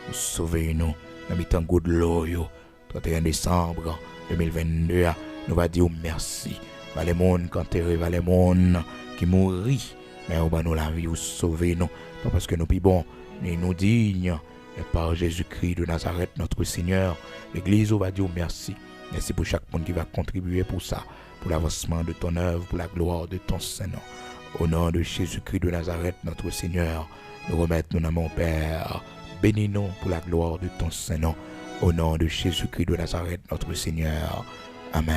Vous sauvez nous dans mi-temps good l'eau yo. 31 décembre 2022 nous va dire merci. Va les monde canter, va les monde qui mourit, mais on va nous la vie ou sauver nous, pas parce que nous plus bon, mais nous dignes. Et par Jésus-Christ de Nazareth, notre Seigneur, l'Église va dire merci. Merci pour chaque monde qui va contribuer pour ça, pour l'avancement de ton œuvre, pour la gloire de ton Saint-Nom. Au nom de Jésus-Christ de Nazareth, notre Seigneur, nous remettons nos mains, mon Père. Bénis-nous pour la gloire de ton Saint-Nom. Au nom de Jésus-Christ de Nazareth, notre Seigneur. Amen.